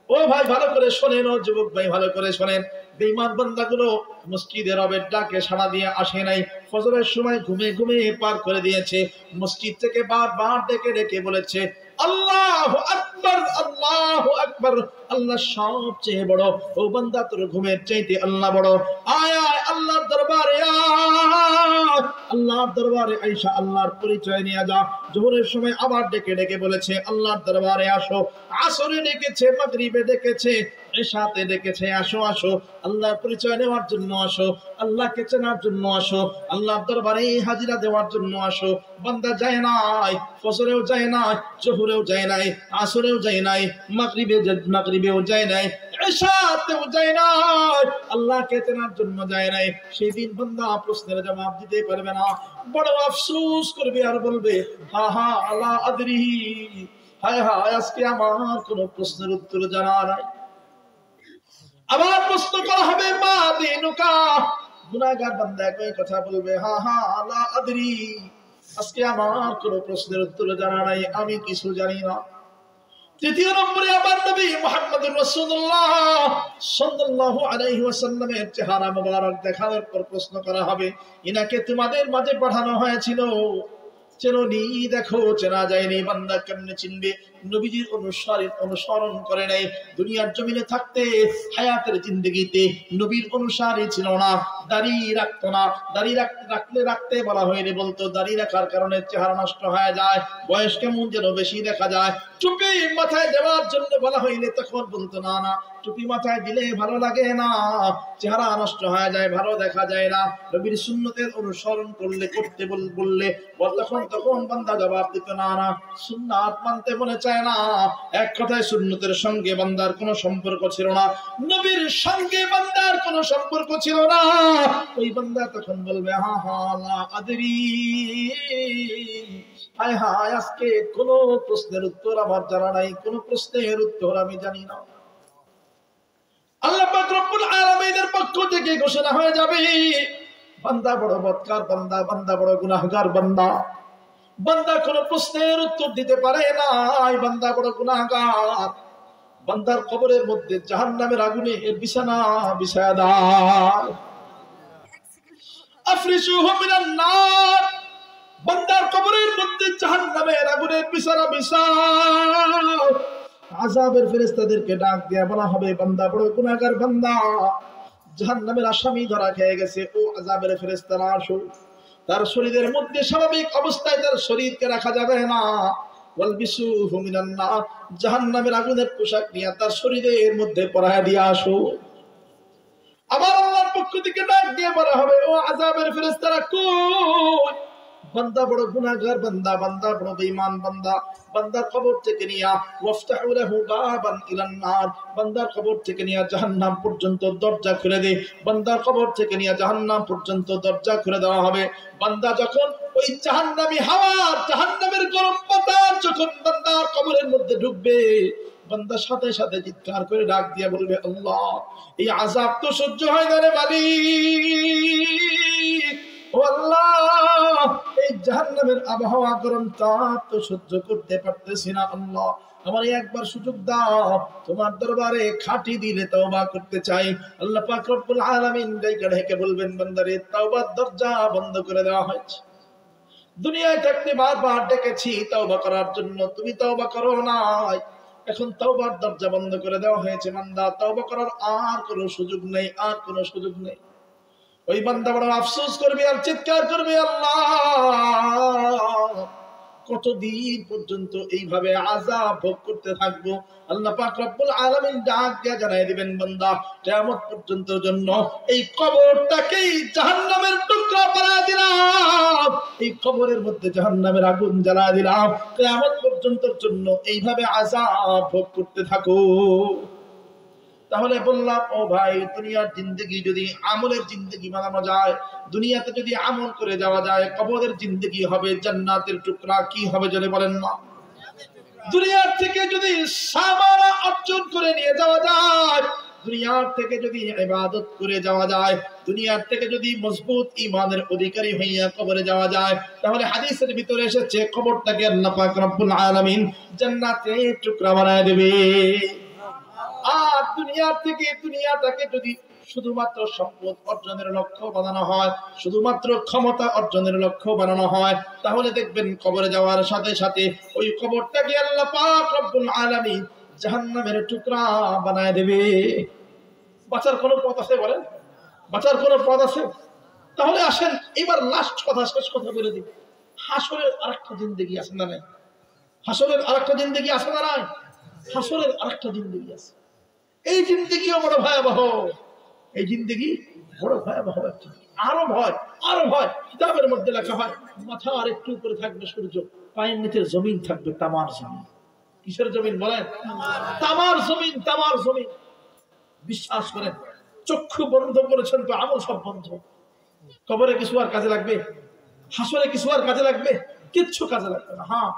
ও ভাই ভালো করে শোনেন, ও যুবক ভাই ভালো করে শোনেন, বেঈমান বান্দাগুলো মসজিদে রবের ডাকে সাড়া দিয়ে আসে নাই। ফজরের সময় ঘুমে ঘুমে পার করে দিয়েছে। মসজিদ থেকে বারবার ডেকে ডেকে বলেছে, আল্লাহু আকবার, আল্লাহু আকবার, আল্লাহ সবচেয়ে বড়। ও বান্দা, তোর ঘুমের চাইতে আল্লাহ বড়। আয় আয় আল্লাহর দরবারে আয়, আল্লাহর দরবারে আইসা আল্লাহর পরিচয় নিয়ে যা। যোহরের সময় আবার ডেকে ডেকে বলেছে, আল্লাহর দরবারে আসো। আসরে ডেকেছে, মাগরিবে ডেকেছে, এশাতে ডেকেছে, আসো আসো, আল্লাহর পরিচয় নেওয়ার জন্য আসো, আল্লাহকে চেনার জন্য আসো, আল্লাহর দরবারে হাজিরা দেওয়ার জন্য আসো। বান্দা যায় নাই, ফজরেও যায় নাই, জোহরেও যায় নাই, আসরেও যায় নাই, মাগরিবেও যায় নাই, এশাতেও যায় নাই, আল্লাহকে চেনার জন্য যায় নাই। সেদিন বান্দা প্রশ্নের জবাব দিতে পারবে না, বড় আফসোস করবে আর বলবে, হা হা আলা আদরি, হায় হায়, আজকে আমার কোন প্রশ্নের উত্তর জানা নাই। আবার প্রশ্ন করা হবে, মা দিনুকা, গুনাহগার বান্দা একই কথা বলবে, হা হা লা আদরি, আজকে আমার কোন প্রশ্নের উত্তর জানা নাই, আমি কিছু জানি না। তৃতীয় নম্বরে আমার নবী মুহাম্মদুর রাসূলুল্লাহ সাল্লাল্লাহু আলাইহি ওয়াসাল্লামের চেহারা মোবারক দেখার পর প্রশ্ন করা হবে, ইনাকে তোমাদের মাঝে পাঠানো হয়েছিল, চেননি? দেখো চেনা যায়নি। বান্দা কেমনে চিনবে? নবীজির অনুসরণ করে নাই। দুনিয়ার জমিনে থাকতে হায়াতের জিন্দেগিতে নবীর অনুসারী ছিল না, দাড়ি রাখতো না। দাড়ি রাখতে বলা হয়নি, বলতো দাড়ি রাখার কারণে চেহারা নষ্ট হয়ে যায়, বয়স কেমন যেন বেশি দেখা যায়। টুপি মাথায় দেওয়ার জন্য বলা হইলে তখন বলতো না না, টুপি মাথায় দিলে ভালো লাগে না, চেহারা নষ্ট হয়ে যায়, ভালো দেখা যায় না। নবীর সুন্নতের অনুসরণ করতে বললে তখন বান্দা জবাব দিত না না, সুন্নাত মানতে মনে চায় না। এক কথায় সুন্নতের সঙ্গে বান্দার কোনো সম্পর্ক ছিল না, নবীর সঙ্গে বান্দার কোনো সম্পর্ক ছিল না। ওই বান্দা তখন বলবে হা হা লা আদরি, হায় হায় আজকে কোন প্রশ্নের উত্তর আমার জানা নাই, কোন প্রশ্নের উত্তর আমি জানি না। আল্লাহ পাক রব্বুল আলামিনের পক্ষ থেকে ঘোষণা হয়ে যাবে, বান্দা বড় বদকার বান্দা, বান্দা বড় গুনাহগার বান্দা, বান্দা কোন প্রশ্নের উত্তর দিতে পারে না, বান্দা বড় গুনাহগার। বান্দার কবরের মধ্যে জাহান্নামের আগুনে বিছানা বিছায়া দাও, আফরিশুহু মিনান নার। বান্দার কবরের মধ্যে জাহান্নামের আগুনের বিছানা বিছাও। আযাবের ফেরেশতাদেরকে ডাক দিয়ে বলা হবে, বান্দা বড় গুনাহগার বান্দা, জাহান্নামের আসামি ধরা খেয়ে গেছে, ও আযাবের ফেরেশতারা আসো। তার শরীরের মধ্যে স্বাভাবিক অবস্থায় তার শরীরকে রাখা যাবে না, ওয়ালবিসুহু মিনান নার, জাহান্নামের আগুনের পোশাক নিয়ে তার শরীরের মধ্যে পরায়া দিয়ে আসো। আমার আল্লাহর পক্ষ থেকে ডাক দিয়ে বলা হবে, ও আযাবের ফেরেশতারা কই? বান্দা বড় গুনাহগার বান্দা, বান্দা বড় বেঈমান বান্দা, বান্দার কবর থেকে নিয়া ওয়াফতাহু লাহু বাবান ইলান নার, বান্দার কবর থেকে নিয়া জাহান্নাম পর্যন্ত দরজা খুলে দে। বান্দার কবর থেকে নিয়া জাহান্নাম পর্যন্ত দরজা খুলে দেওয়া হবে। বান্দা যখন ওই জাহান্নামী হাওয়া, জাহান্নামের গরম বাতাস যখন বান্দার কবরের মধ্যে ঢুকবে, বান্দা সাথে সাথে চিৎকার করে ডাক দিয়ে বলবে, আল্লাহ এই আযাব তো সহ্য হয় না রে মালিক, ও আল্লাহ এই জাহান্নামের আবহাওয়া গরম তাপ তো সহ্য করতে পারতেছি না, আল্লাহ আমার একবার সুযোগ দাও, তোমার দরবারে খাঁটি দিলে তওবা করতে চাই। আল্লাহ পাক রব্বুল আলামিন গায়িকা ঢেকে বলবেন, বান্দারে তওবার দরজা বন্ধ করে দেওয়া হয়েছে। দুনিয়ায় থাকতে বারবার ডেকেছি তওবা করার জন্য, তুমি তওবা করো নাই, এখন তওবার দরজা বন্ধ করে দেওয়া হয়েছে। বান্দা তওবা করার আর কোনো সুযোগ নেই, আর কোনো সুযোগ নেই। ওই বান্দা বড় আফসোস করবে আর চিৎকার করবে, আল্লাহ কতদিন পর্যন্ত এইভাবে আযাব ভোগ করতে থাকবো? আল্লাহ পাক রব্বুল আলামিন ডাক দিয়ে জানাই দিবেন, বান্দা কিয়ামত পর্যন্ত জন্য এই কবরটাকেই জাহান্নামের টুকরা বানায় দিলাম, এই কবরের মধ্যে জাহান্নামের আগুন জ্বালা দিলাম, কিয়ামত পর্যন্তর জন্য এইভাবে আযাব ভোগ করতে থাকো। তাহলে বললাম, ও ভাই, দুনিয়ার জিন্দেগি যদি আমলের জিন্দেগি বানানো যায়, দুনিয়াতে যদি আমল করে যাওয়া যায়, কবরের জিন্দেগি হবে জান্নাতের টুকরা। কি হবে জোরে বলেন না? দুনিয়ার থেকে যদি সামানা অর্জন করে নিয়ে যাওয়া যায়, দুনিয়ার থেকে যদি ইবাদত করে যাওয়া যায়, দুনিয়ার থেকে যদি মজবুত ঈমানের অধিকারী হইয়া কবরে যাওয়া যায়, তাহলে হাদিসের ভিতরে এসেছে কবরটাকে আল্লাহ পাক রব্বুল আলামিন জান্নাতের টুকরা বানায় দেবে। আর দুনিয়ার থেকে দুনিয়াটাকে যদি শুধুমাত্র সম্পদ অর্জনের লক্ষ্য বানানো হয়, শুধুমাত্র ক্ষমতা অর্জনের লক্ষ্য বানানো হয়, তাহলে দেখবেন কবরে যাওয়ার সাথে সাথে ওই কবরটাকে আল্লাহ পাক রব্বুল আলামিন জাহান্নামের টুকরা বানায় দেবে। বাঁচার কোনো পথ আছে বলেন? বাঁচার কোনো পথ আছে? তাহলে আসেন এবার লাস্ট কথা, শেষ কথা বলে দিই। হাসরের আরেকটা জিন্দেগি আছে না নাই? হাসরের আরেকটা জিন্দেগি আছে না নাই? হাসরের আরেকটা জিন্দেগি আছে। এই জিন্দেগিও বড় ভয়াবহ, এই জিন্দেগি বড় ভয়াবহ। আরো ভয়, আরো ভয়। কিতাবের মধ্যে লেখা হয়, মাথা আর একটু উপরে থাকবে সূর্য, পায়ের নিচে জমিন থাকবে তামার জমিন। কিসের জমিন বলেন? তামার জমিন, তামার জমিন। বিশ্বাস করেন, চক্ষু বন্ধ করেছেন তো আমল সব বন্ধ। কবরে কিছু আর কাজে লাগবে? হাসরে কিছু আর কাজে লাগবে? কিচ্ছু কাজে লাগবে না। হ্যাঁ,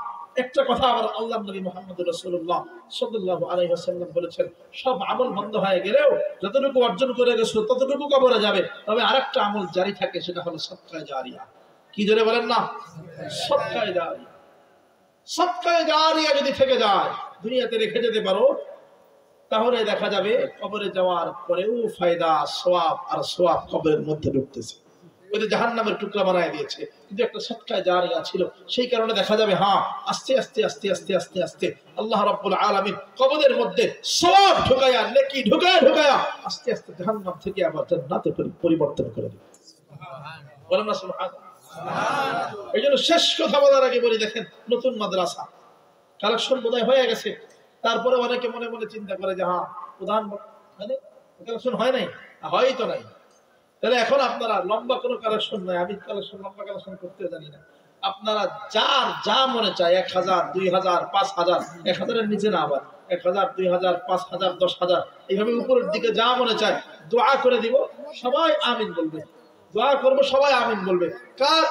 একটা কথা আবার আল্লাহ নবী মুহাম্মদ রাসূলুল্লাহ সাল্লাল্লাহু আলাইহি ওয়াসাল্লাম বলেছেন, সব আমল বন্ধ হয়ে গেলেও যতটুকু অর্জন করে গেছো ততটুকু কবরে যাবে, তবে আরেকটা আমল জারি থাকে, সেটা হলো সদকায়ে জারিয়া। কি জোরে বলেন না? সদকায়ে জারিয়া। সদকায়ে জারিয়া যদি থেকে যায়, দুনিয়াতে রেখে যেতে পারো, তাহলে দেখা যাবে কবরে যাওয়ার পরেও ফায়দা, সওয়াব আর সওয়াব কবরের মধ্যে ঢুকতেছে। ওই যে জাহান্নামের টুকরা বানায় দিয়েছে, কিন্তু একটা সৎকায় জারিয়া ছিল, সেই কারণে দেখা যাবে হ্যাঁ আস্তে আস্তে আস্তে আস্তে আস্তে আস্তে আল্লাহ রাব্বুল আলামিন কবরের মধ্যে সওয়াব ঢুকায়া, নেকি ঢুকায়া ঢুকায়া আস্তে আস্তে জাহান্নাম থেকে আবার জান্নাতে পরিবর্তন করে দিবে। বলেন না সুবহানাল্লাহ। এই জন্য শেষ কথা বলার আগে বলি, দেখেন নতুন মাদ্রাসা কালেকশন বোধহয় হয়ে গেছে, তারপরে অনেকে মনে মনে চিন্তা করে যে হ্যাঁ প্রধান মানে কালেকশন হয় নাই, হয়তো নাই। তাহলে এখন আপনারা লম্বা কোনো কালেকশন নাই, আমি লম্বা কালেকশন করতে জানি না, আপনারা যার যা মনে চায় 1000, 2000, 5000, 1000-এর নিচে না, আবার 1000, 2000, 5000, 10,000 এইভাবে উপরের দিকে যা মনে চায় দোয়া করে দিব, সবাই আমিন বলবে। দোয়া করবো, সবাই আমিন বলবে। কার